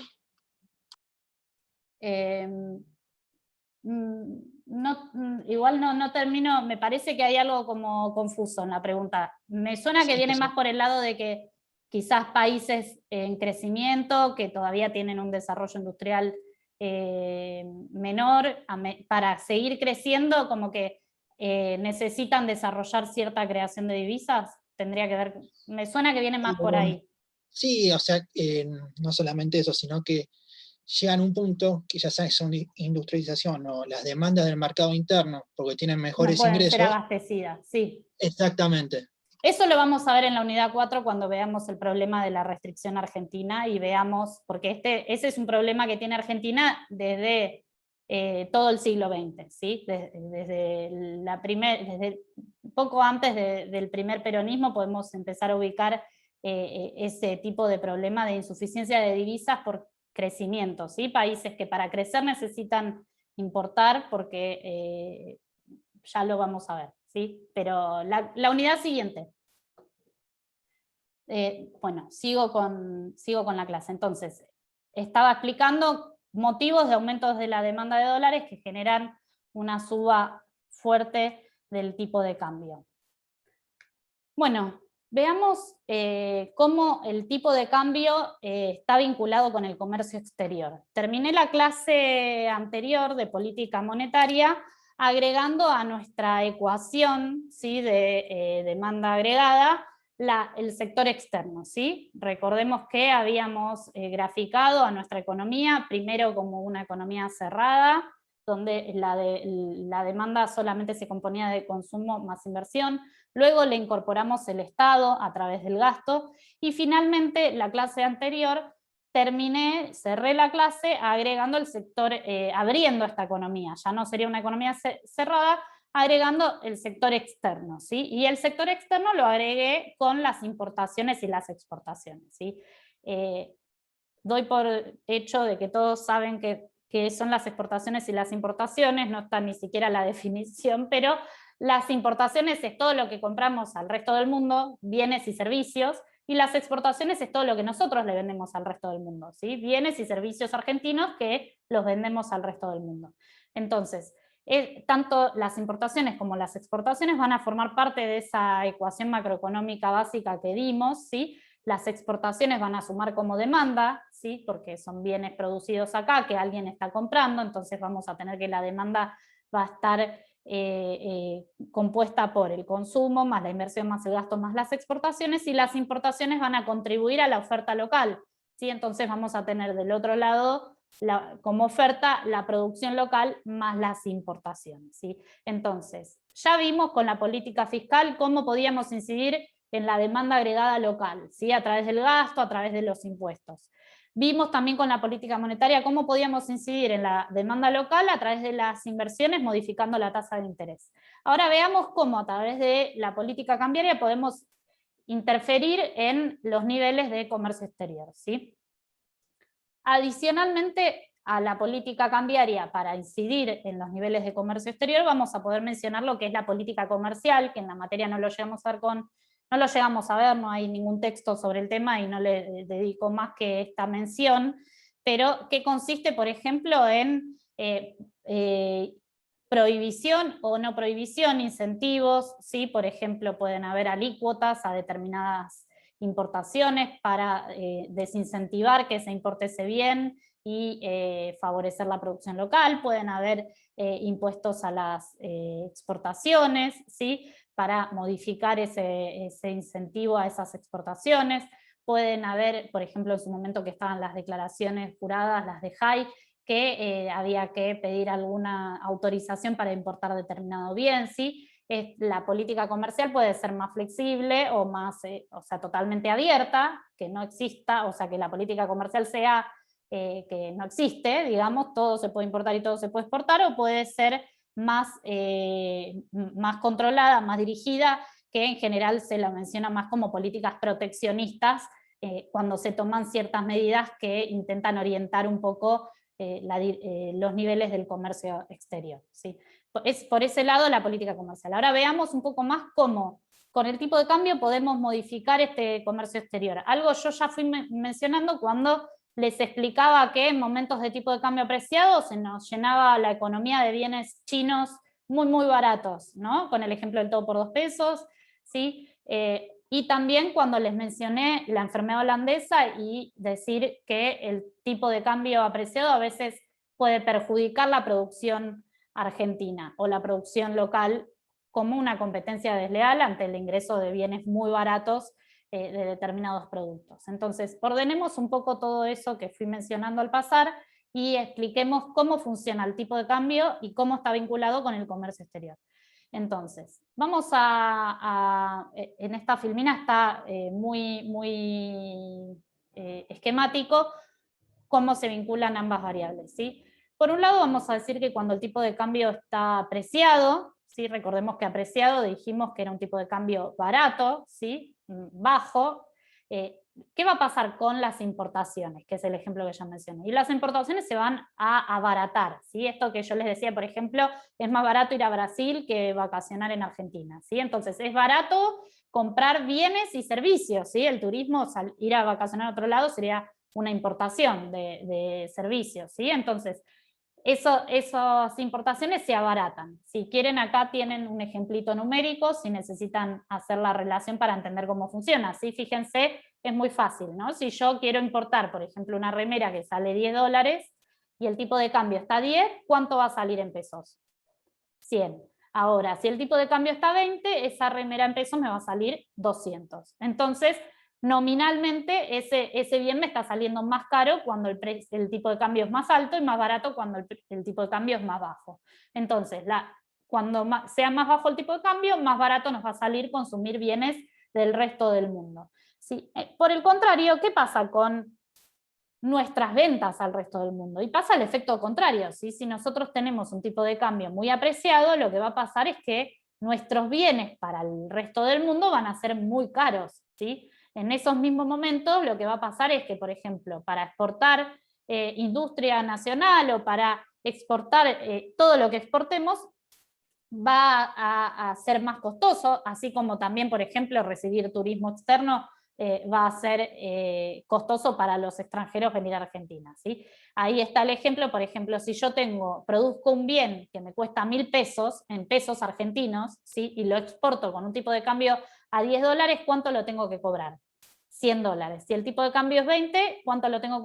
Igual no termino, me parece que hay algo como confuso en la pregunta. Me suena que viene más por el lado de que quizás países en crecimiento, que todavía tienen un desarrollo industrial menor, para seguir creciendo, como que necesitan desarrollar cierta creación de divisas. Tendría que ver, me suena que viene más por ahí. Sí, o sea, no solamente eso, sino que llegan a un punto que ya sabes, son industrialización o las demandas del mercado interno, porque tienen No mejores pueden ser ingresos. abastecidas, sí. Exactamente. Eso lo vamos a ver en la unidad 4 cuando veamos el problema de la restricción argentina y veamos, porque ese es un problema que tiene Argentina desde todo el siglo XX, ¿sí? Desde poco antes del primer peronismo podemos empezar a ubicar ese tipo de problema de insuficiencia de divisas por crecimiento, ¿sí? Países que para crecer necesitan importar porque ya lo vamos a ver, ¿sí? Pero la unidad siguiente. Bueno, sigo con la clase. Entonces, estaba explicando motivos de aumentos de la demanda de dólares que generan una suba fuerte del tipo de cambio. Bueno, veamos cómo el tipo de cambio está vinculado con el comercio exterior. Terminé la clase anterior de política monetaria agregando a nuestra ecuación, ¿sí?, de demanda agregada el sector externo, ¿sí? Recordemos que habíamos graficado a nuestra economía primero como una economía cerrada, donde la demanda solamente se componía de consumo más inversión. Luego le incorporamos el Estado a través del gasto, y finalmente la clase anterior cerré la clase agregando el sector, abriendo esta economía, ya no sería una economía cerrada, agregando el sector externo, ¿sí? Y el sector externo lo agregué con las importaciones y las exportaciones, ¿sí? Doy por hecho de que todos saben que son las exportaciones y las importaciones, no está ni siquiera la definición, pero las importaciones es todo lo que compramos al resto del mundo, bienes y servicios, y las exportaciones es todo lo que nosotros le vendemos al resto del mundo, ¿sí? Bienes y servicios argentinos que los vendemos al resto del mundo. Entonces, tanto las importaciones como las exportaciones van a formar parte de esa ecuación macroeconómica básica que dimos, ¿sí? Las exportaciones van a sumar como demanda, ¿sí?, porque son bienes producidos acá que alguien está comprando, entonces vamos a tener que la demanda va a estar compuesta por el consumo, más la inversión, más el gasto, más las exportaciones, y las importaciones van a contribuir a la oferta local, ¿sí? Entonces vamos a tener del otro lado como oferta la producción local más las importaciones, ¿sí? Entonces, ya vimos con la política fiscal cómo podíamos incidir en la demanda agregada local, ¿sí?, a través del gasto, a través de los impuestos. Vimos también con la política monetaria cómo podíamos incidir en la demanda local a través de las inversiones, modificando la tasa de interés. Ahora veamos cómo a través de la política cambiaria podemos interferir en los niveles de comercio exterior, ¿sí? Adicionalmente a la política cambiaria para incidir en los niveles de comercio exterior, vamos a poder mencionar lo que es la política comercial, que en la materia no lo llegamos a ver, no hay ningún texto sobre el tema y no le dedico más que esta mención, pero que consiste, por ejemplo, en prohibición o no prohibición, incentivos, ¿sí? Por ejemplo, pueden haber alícuotas a determinadas importaciones para desincentivar que se importe ese bien y favorecer la producción local, pueden haber impuestos a las exportaciones, ¿sí?, para modificar ese incentivo a esas exportaciones, pueden haber, por ejemplo, en su momento que estaban las declaraciones juradas, las de Jai, que había que pedir alguna autorización para importar determinado bien, ¿sí? La política comercial puede ser más flexible o más, o sea, totalmente abierta, que no exista, o sea, que la política comercial sea que no existe, digamos, todo se puede importar y todo se puede exportar, o puede ser más controlada, más dirigida, que en general se la menciona más como políticas proteccionistas, cuando se toman ciertas medidas que intentan orientar un poco los niveles del comercio exterior, ¿sí? Es por ese lado la política comercial. Ahora veamos un poco más cómo con el tipo de cambio podemos modificar este comercio exterior. Algo yo ya fui mencionando cuando les explicaba que en momentos de tipo de cambio apreciado se nos llenaba la economía de bienes chinos muy, muy baratos, ¿no? Con el ejemplo del todo por 2 pesos, ¿sí? Y también cuando les mencioné la enfermedad holandesa y decir que el tipo de cambio apreciado a veces puede perjudicar la producción argentina o la producción local como una competencia desleal ante el ingreso de bienes muy baratos de determinados productos. Entonces, ordenemos un poco todo eso que fui mencionando al pasar y expliquemos cómo funciona el tipo de cambio y cómo está vinculado con el comercio exterior. Entonces, vamos en esta filmina está muy esquemático cómo se vinculan ambas variables, ¿sí? Por un lado vamos a decir que cuando el tipo de cambio está apreciado, ¿sí? Recordemos que apreciado dijimos que era un tipo de cambio barato, ¿sí? Bajo. ¿Qué va a pasar con las importaciones? Que es el ejemplo que ya mencioné. Y las importaciones se van a abaratar, ¿sí? Esto que yo les decía, por ejemplo, es más barato ir a Brasil que vacacionar en Argentina, ¿sí? Entonces es barato comprar bienes y servicios, ¿sí? El turismo, ir a vacacionar a otro lado sería una importación de servicios, ¿sí? Entonces, esas importaciones se abaratan. Si quieren, acá tienen un ejemplito numérico, si necesitan hacer la relación para entender cómo funciona, ¿sí? Fíjense, es muy fácil, ¿no? Si yo quiero importar, por ejemplo, una remera que sale $10 y el tipo de cambio está 10, ¿cuánto va a salir en pesos? 100. Ahora, si el tipo de cambio está 20, esa remera en pesos me va a salir 200. Entonces, nominalmente ese bien me está saliendo más caro cuando el tipo de cambio es más alto y más barato cuando el tipo de cambio es más bajo. Entonces, cuando sea más bajo el tipo de cambio, más barato nos va a salir consumir bienes del resto del mundo. Sí, por el contrario, ¿qué pasa con nuestras ventas al resto del mundo? Y pasa el efecto contrario, ¿sí? Si nosotros tenemos un tipo de cambio muy apreciado, lo que va a pasar es que nuestros bienes para el resto del mundo van a ser muy caros, ¿sí? En esos mismos momentos lo que va a pasar es que, por ejemplo, para exportar industria nacional o para exportar todo lo que exportemos, va a ser más costoso, así como también, por ejemplo, recibir turismo externo va a ser costoso para los extranjeros venir a Argentina, ¿sí? Ahí está el ejemplo, por ejemplo, si yo produzco un bien que me cuesta 1.000 pesos, en pesos argentinos, ¿sí? Y lo exporto con un tipo de cambio a $10, ¿cuánto lo tengo que cobrar? $100. Si el tipo de cambio es 20, ¿cuánto lo tengo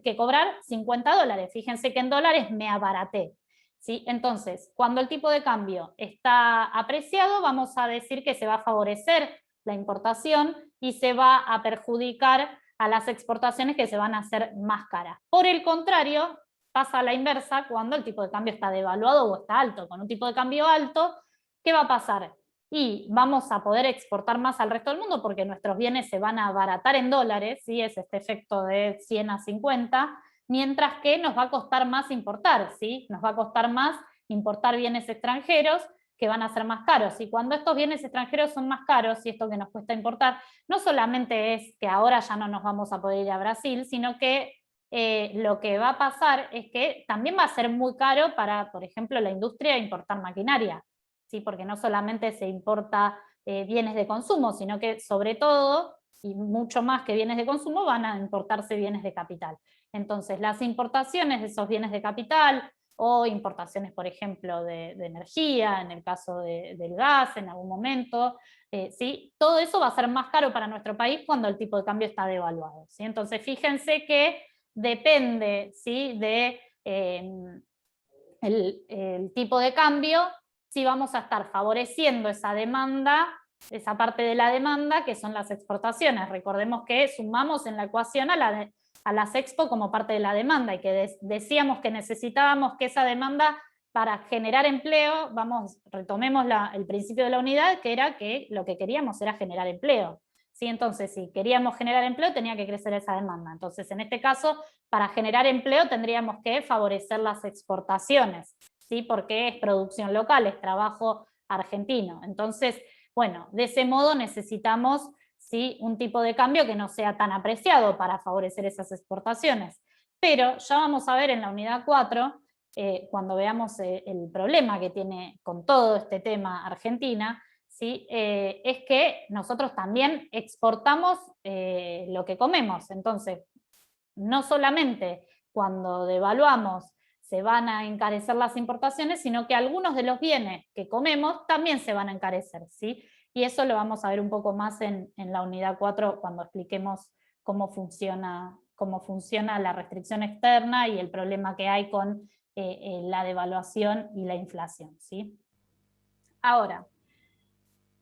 que cobrar? $50. Fíjense que en dólares me abaraté, ¿sí? Entonces, cuando el tipo de cambio está apreciado, vamos a decir que se va a favorecer la importación y se va a perjudicar a las exportaciones que se van a hacer más caras. Por el contrario, pasa a la inversa cuando el tipo de cambio está devaluado o está alto. Con un tipo de cambio alto, ¿qué va a pasar? Y vamos a poder exportar más al resto del mundo porque nuestros bienes se van a abaratar en dólares, ¿sí? Es este efecto de 100 a 50, mientras que nos va a costar más importar, ¿sí? Nos va a costar más importar bienes extranjeros que van a ser más caros. Y cuando estos bienes extranjeros son más caros, y esto que nos cuesta importar, no solamente es que ahora ya no nos vamos a poder ir a Brasil, sino que lo que va a pasar es que también va a ser muy caro para, por ejemplo, la industria importar maquinaria, ¿sí? Porque no solamente se importa bienes de consumo, sino que sobre todo, y mucho más que bienes de consumo, van a importarse bienes de capital. Entonces, las importaciones de esos bienes de capital, o importaciones, por ejemplo, de energía, en el caso del gas en algún momento, ¿sí? Todo eso va a ser más caro para nuestro país cuando el tipo de cambio está devaluado, ¿sí? Entonces fíjense que depende, ¿sí? de el tipo de cambio, si vamos a estar favoreciendo esa demanda, esa parte de la demanda que son las exportaciones. Recordemos que sumamos en la ecuación a las expo como parte de la demanda y que decíamos que necesitábamos que esa demanda para generar empleo, retomemos el principio de la unidad, que era que lo que queríamos era generar empleo, ¿sí? Entonces, si queríamos generar empleo, tenía que crecer esa demanda. Entonces, en este caso, para generar empleo tendríamos que favorecer las exportaciones, ¿sí? Porque es producción local, es trabajo argentino. Entonces, bueno, de ese modo necesitamos, ¿sí? Un tipo de cambio que no sea tan apreciado para favorecer esas exportaciones. Pero ya vamos a ver en la unidad 4, cuando veamos el problema que tiene con todo este tema Argentina, ¿sí? Es que nosotros también exportamos lo que comemos. Entonces, no solamente cuando devaluamos se van a encarecer las importaciones, sino que algunos de los bienes que comemos también se van a encarecer, ¿sí? Y eso lo vamos a ver un poco más en la unidad 4 cuando expliquemos cómo funciona la restricción externa y el problema que hay con la devaluación y la inflación, ¿sí? Ahora,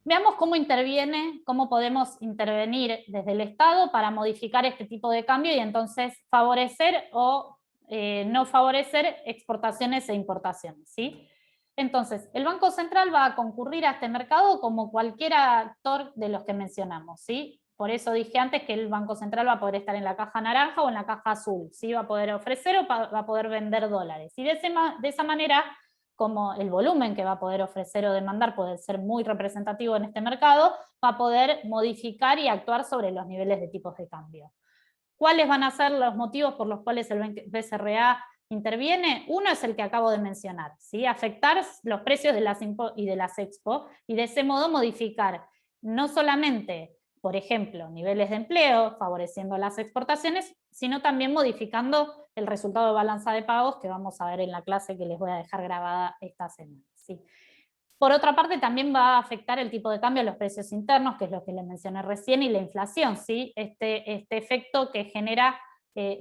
veamos cómo podemos intervenir desde el Estado para modificar este tipo de cambio y entonces favorecer o no favorecer exportaciones e importaciones, ¿sí? Entonces, el Banco Central va a concurrir a este mercado como cualquier actor de los que mencionamos, ¿sí? Por eso dije antes que el Banco Central va a poder estar en la caja naranja o en la caja azul, ¿sí? Va a poder ofrecer o va a poder vender dólares. Y de esa manera, como el volumen que va a poder ofrecer o demandar puede ser muy representativo en este mercado, va a poder modificar y actuar sobre los niveles de tipos de cambio. ¿Cuáles van a ser los motivos por los cuales el BCRA interviene? Uno es el que acabo de mencionar, ¿sí? Afectar los precios de las IMPO y de las Expo, y de ese modo modificar no solamente, por ejemplo, niveles de empleo, favoreciendo las exportaciones, sino también modificando el resultado de balanza de pagos que vamos a ver en la clase que les voy a dejar grabada esta semana, ¿sí? Por otra parte, también va a afectar el tipo de cambio a los precios internos, que es lo que les mencioné recién, y la inflación, ¿sí? Este efecto que genera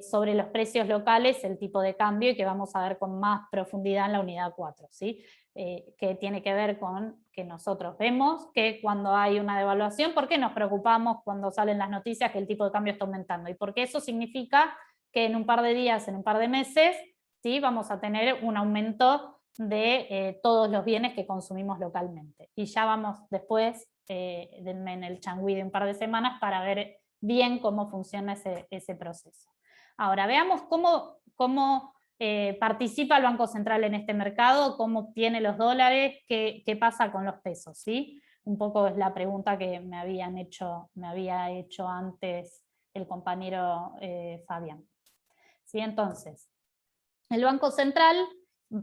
sobre los precios locales el tipo de cambio, y que vamos a ver con más profundidad en la unidad 4, ¿sí? Que tiene que ver con que nosotros vemos que cuando hay una devaluación, ¿por qué nos preocupamos cuando salen las noticias que el tipo de cambio está aumentando? Y porque eso significa que en un par de días, en un par de meses, ¿sí? Vamos a tener un aumento de todos los bienes que consumimos localmente. Y ya vamos después, denme en el changüí de un par de semanas para ver bien cómo funciona ese proceso. Ahora, veamos cómo participa el Banco Central en este mercado, cómo obtiene los dólares, qué pasa con los pesos, ¿sí? Un poco es la pregunta que me había hecho antes el compañero Fabián. ¿Sí? Entonces, el Banco Central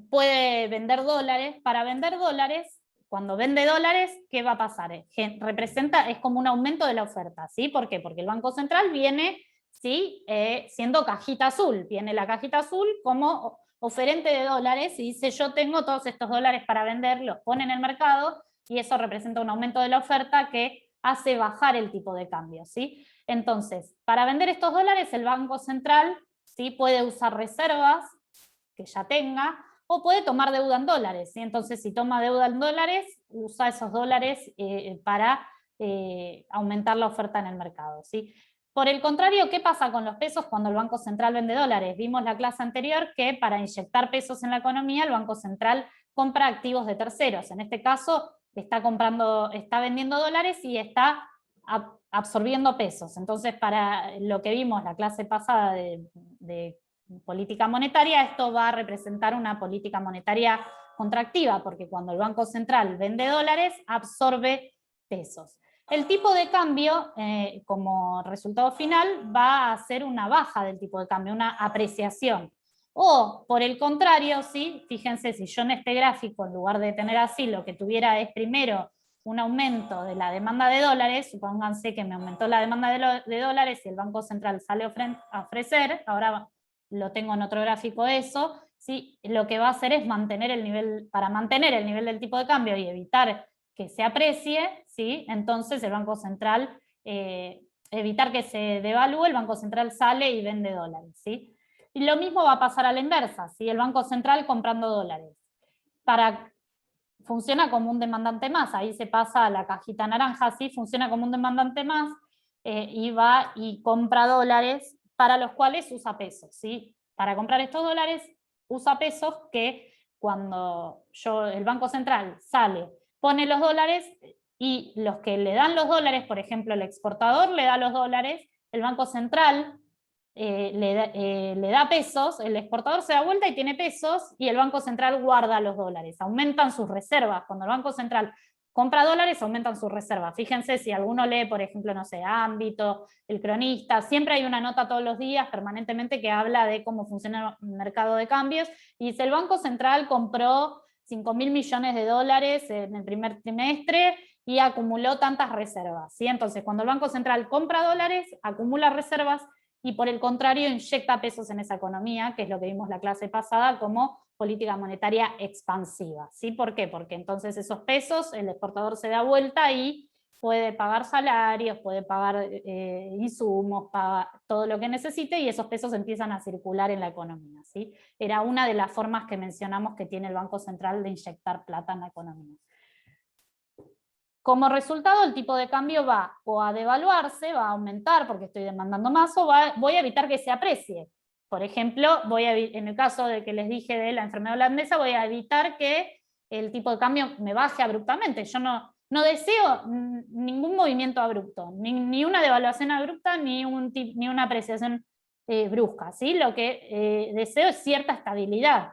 puede vender dólares. Para vender dólares, cuando vende dólares, ¿qué va a pasar? Es como un aumento de la oferta, ¿sí? ¿Por qué? Porque el Banco Central viene, ¿sí? Siendo cajita azul, viene la cajita azul como oferente de dólares y dice: yo tengo todos estos dólares para vender, los pone en el mercado, y eso representa un aumento de la oferta que hace bajar el tipo de cambio, ¿sí? Entonces, para vender estos dólares, el Banco Central, ¿sí? Puede usar reservas que ya tenga, o puede tomar deuda en dólares, ¿sí? Entonces, si toma deuda en dólares, usa esos dólares para aumentar la oferta en el mercado, ¿sí? Por el contrario, ¿qué pasa con los pesos cuando el Banco Central vende dólares? Vimos la clase anterior que para inyectar pesos en la economía, el Banco Central compra activos de terceros. En este caso, está vendiendo dólares y está absorbiendo pesos. Entonces, para lo que vimos la clase pasada de política monetaria, esto va a representar una política monetaria contractiva, porque cuando el Banco Central vende dólares, absorbe pesos. El tipo de cambio, como resultado final, va a ser una baja del tipo de cambio, una apreciación. O, por el contrario, ¿sí? Fíjense, si yo en este gráfico, en lugar de tener así, lo que tuviera es primero un aumento de la demanda de dólares, supónganse que me aumentó la demanda de dólares y el Banco Central sale a ofrecer, ahora lo tengo en otro gráfico eso, ¿sí? Lo que va a hacer es mantener el nivel, para mantener el nivel del tipo de cambio y evitar que se aprecie, ¿sí? Entonces el Banco Central, evitar que se devalúe, el Banco Central sale y vende dólares, ¿sí? Y lo mismo va a pasar a la inversa, ¿sí? El Banco Central comprando dólares. Funciona como un demandante más, ahí se pasa a la cajita naranja, ¿sí? Funciona como un demandante más, y va y compra dólares para los cuales usa pesos, ¿sí? Para comprar estos dólares usa pesos que cuando el Banco Central sale, pone los dólares, y los que le dan los dólares, por ejemplo el exportador le da los dólares, el Banco Central le da pesos, el exportador se da vuelta y tiene pesos, y el Banco Central guarda los dólares, aumentan sus reservas. Cuando el Banco Central compra dólares, aumentan sus reservas. Fíjense, si alguno lee, por ejemplo, no sé, Ámbito, El Cronista, siempre hay una nota todos los días, permanentemente, que habla de cómo funciona el mercado de cambios, y dice: el Banco Central compró 5.000 millones de dólares en el primer trimestre y acumuló tantas reservas, ¿sí? Entonces, cuando el Banco Central compra dólares, acumula reservas, y por el contrario inyecta pesos en esa economía, que es lo que vimos la clase pasada como política monetaria expansiva, ¿sí? ¿Por qué? Porque entonces esos pesos, el exportador se da vuelta y puede pagar salarios, puede pagar insumos, paga todo lo que necesite, y esos pesos empiezan a circular en la economía, ¿sí? Era una de las formas que mencionamos que tiene el Banco Central de inyectar plata en la economía. Como resultado, el tipo de cambio va o a devaluarse, va a aumentar porque estoy demandando más, o voy a evitar que se aprecie, Por ejemplo, en el caso de que les dije de la enfermedad holandesa, voy a evitar que el tipo de cambio me baje abruptamente. Yo no deseo ningún movimiento abrupto, ni una devaluación abrupta, ni una apreciación brusca, ¿sí? Lo que deseo es cierta estabilidad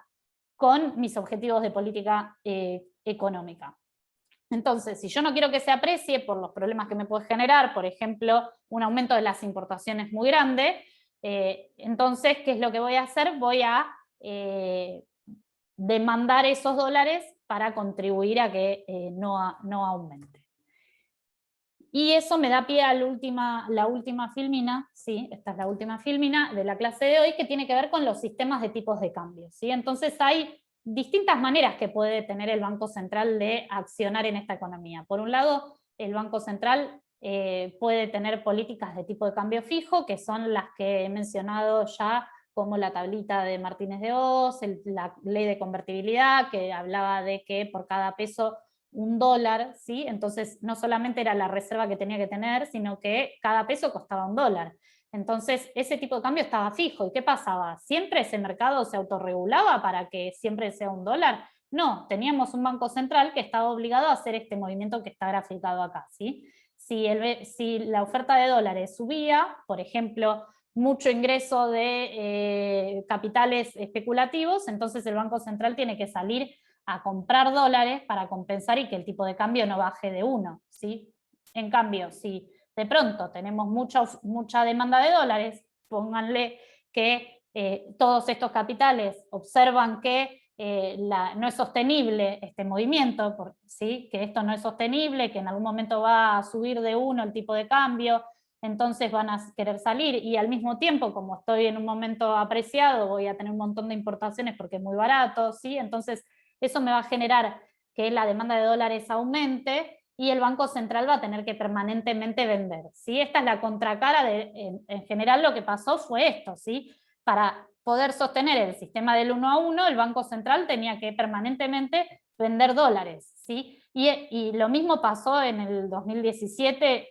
con mis objetivos de política económica. Entonces, si yo no quiero que se aprecie por los problemas que me puede generar, por ejemplo, un aumento de las importaciones muy grande, entonces, ¿qué es lo que voy a hacer? Voy a demandar esos dólares para contribuir a que no aumente. Y eso me da pie a la última filmina, sí, esta es la última filmina de la clase de hoy, que tiene que ver con los sistemas de tipos de cambio, ¿sí? Entonces hay distintas maneras que puede tener el Banco Central de accionar en esta economía. Por un lado, el Banco Central puede tener políticas de tipo de cambio fijo, que son las que he mencionado ya, como la tablita de Martínez de Oz, la ley de convertibilidad, que hablaba de que por cada peso $1, ¿sí? Entonces no solamente era la reserva que tenía que tener, sino que cada peso costaba $1. Entonces ese tipo de cambio estaba fijo. ¿Y qué pasaba? ¿Siempre ese mercado se autorregulaba para que siempre sea $1? No, teníamos un banco central que estaba obligado a hacer este movimiento que está graficado acá, ¿sí? Si la oferta de dólares subía, por ejemplo, mucho ingreso de capitales especulativos, entonces el Banco Central tiene que salir a comprar dólares para compensar y que el tipo de cambio no baje de 1, ¿sí? En cambio, si de pronto tenemos mucha demanda de dólares, pónganle que todos estos capitales observan que no es sostenible este movimiento, ¿sí? Que esto no es sostenible, que en algún momento va a subir de 1 el tipo de cambio, entonces van a querer salir, y al mismo tiempo, como estoy en un momento apreciado, voy a tener un montón de importaciones porque es muy barato, ¿sí? Entonces eso me va a generar que la demanda de dólares aumente y el Banco Central va a tener que permanentemente vender, ¿sí? Esta es la contracara en general lo que pasó fue esto, ¿sí? Para poder sostener el sistema del 1 a 1, el Banco Central tenía que permanentemente vender dólares, ¿sí? Y lo mismo pasó en el 2017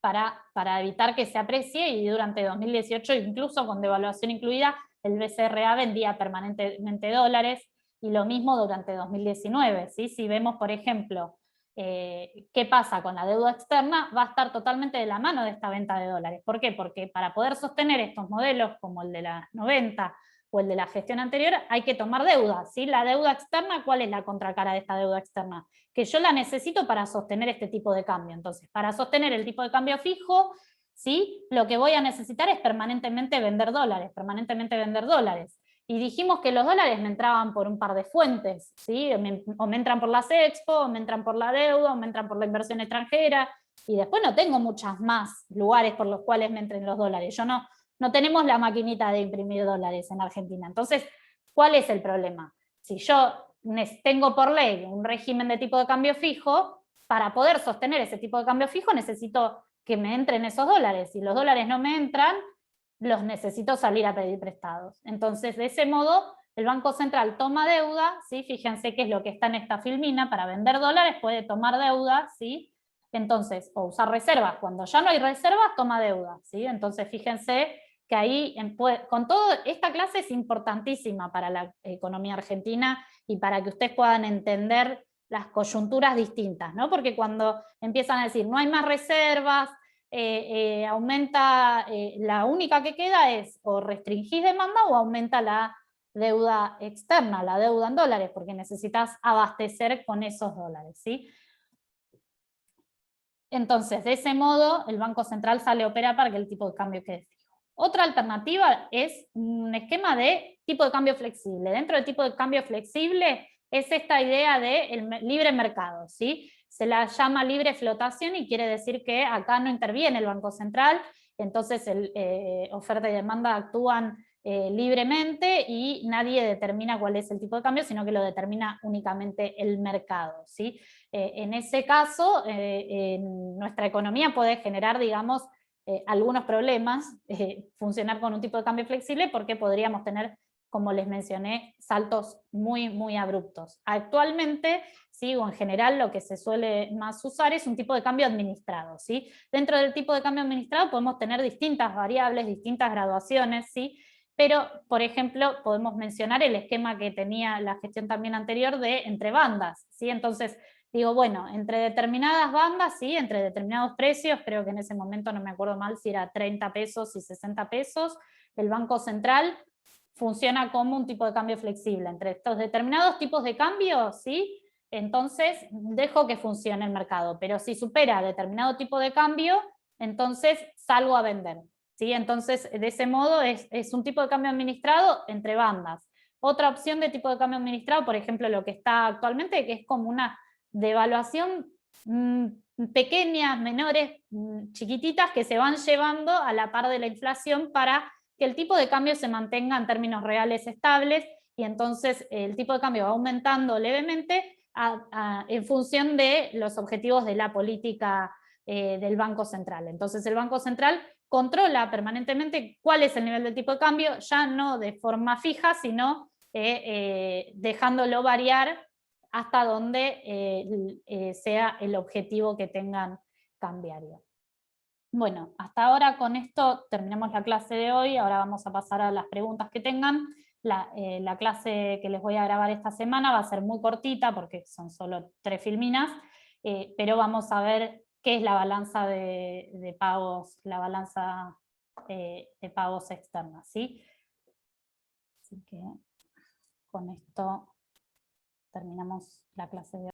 para evitar que se aprecie, y durante 2018, incluso con devaluación incluida, el BCRA vendía permanentemente dólares, y lo mismo durante 2019, ¿sí? Si vemos, por ejemplo, qué pasa con la deuda externa, va a estar totalmente de la mano de esta venta de dólares. ¿Por qué? Porque para poder sostener estos modelos, como el de las 90 o el de la gestión anterior, hay que tomar deuda, ¿sí? La deuda externa, ¿cuál es la contracara de esta deuda externa? Que yo la necesito para sostener este tipo de cambio. Entonces, para sostener el tipo de cambio fijo, ¿sí? Lo que voy a necesitar es permanentemente vender dólares, Y dijimos que los dólares me entraban por un par de fuentes, ¿sí? O me entran por las Expo, o me entran por la deuda, o me entran por la inversión extranjera, y después no tengo muchos más lugares por los cuales me entren los dólares. Yo no tenemos la maquinita de imprimir dólares en Argentina. Entonces, ¿cuál es el problema? Si yo tengo por ley un régimen de tipo de cambio fijo, para poder sostener ese tipo de cambio fijo necesito que me entren esos dólares. Si los dólares no me entran, los necesito salir a pedir prestados. Entonces, de ese modo, el Banco Central toma deuda, ¿sí? Fíjense qué es lo que está en esta filmina, para vender dólares puede tomar deuda, ¿sí? Entonces, o usar reservas, cuando ya no hay reservas, toma deuda, ¿sí? Entonces, fíjense que ahí, con todo, esta clase es importantísima para la economía argentina y para que ustedes puedan entender las coyunturas distintas, ¿no? Porque cuando empiezan a decir no hay más reservas, aumenta, la única que queda es o restringís demanda o aumenta la deuda externa, la deuda en dólares, porque necesitas abastecer con esos dólares, ¿sí? Entonces, de ese modo, el Banco Central sale a operar para que el tipo de cambio quede fijo. Otra alternativa es un esquema de tipo de cambio flexible. Dentro del tipo de cambio flexible es esta idea del libre mercado, ¿sí? Se la llama libre flotación y quiere decir que acá no interviene el Banco Central, entonces oferta y demanda actúan libremente y nadie determina cuál es el tipo de cambio, sino que lo determina únicamente el mercado, ¿sí? En ese caso, nuestra economía puede generar, digamos, algunos problemas, funcionar con un tipo de cambio flexible, porque podríamos tener como les mencioné, saltos muy, muy abruptos. Actualmente, ¿sí? O en general lo que se suele más usar es un tipo de cambio administrado, ¿sí? Dentro del tipo de cambio administrado podemos tener distintas variables, distintas graduaciones, ¿sí? Pero, por ejemplo, podemos mencionar el esquema que tenía la gestión también anterior de entre bandas, ¿sí? Entonces, digo, bueno, entre determinadas bandas, ¿sí? Entre determinados precios, creo que en ese momento no me acuerdo mal si era 30 pesos y 60 pesos, el Banco Central funciona como un tipo de cambio flexible. Entre estos determinados tipos de cambio, ¿sí? Entonces dejo que funcione el mercado, pero si supera determinado tipo de cambio, entonces salgo a vender, ¿sí? Entonces, de ese modo es un tipo de cambio administrado entre bandas. Otra opción de tipo de cambio administrado, por ejemplo, lo que está actualmente, que es como una devaluación pequeñas, menores, chiquititas, que se van llevando a la par de la inflación para que el tipo de cambio se mantenga en términos reales estables, y entonces el tipo de cambio va aumentando levemente en función de los objetivos de la política del Banco Central. Entonces el Banco Central controla permanentemente cuál es el nivel del tipo de cambio, ya no de forma fija, sino dejándolo variar hasta donde sea el objetivo que tengan cambiario. Bueno, hasta ahora con esto terminamos la clase de hoy, ahora vamos a pasar a las preguntas que tengan. La clase que les voy a grabar esta semana va a ser muy cortita porque son solo 3 filminas, pero vamos a ver qué es la balanza de pagos, la balanza de pagos externa, ¿sí? Así que con esto terminamos la clase de hoy.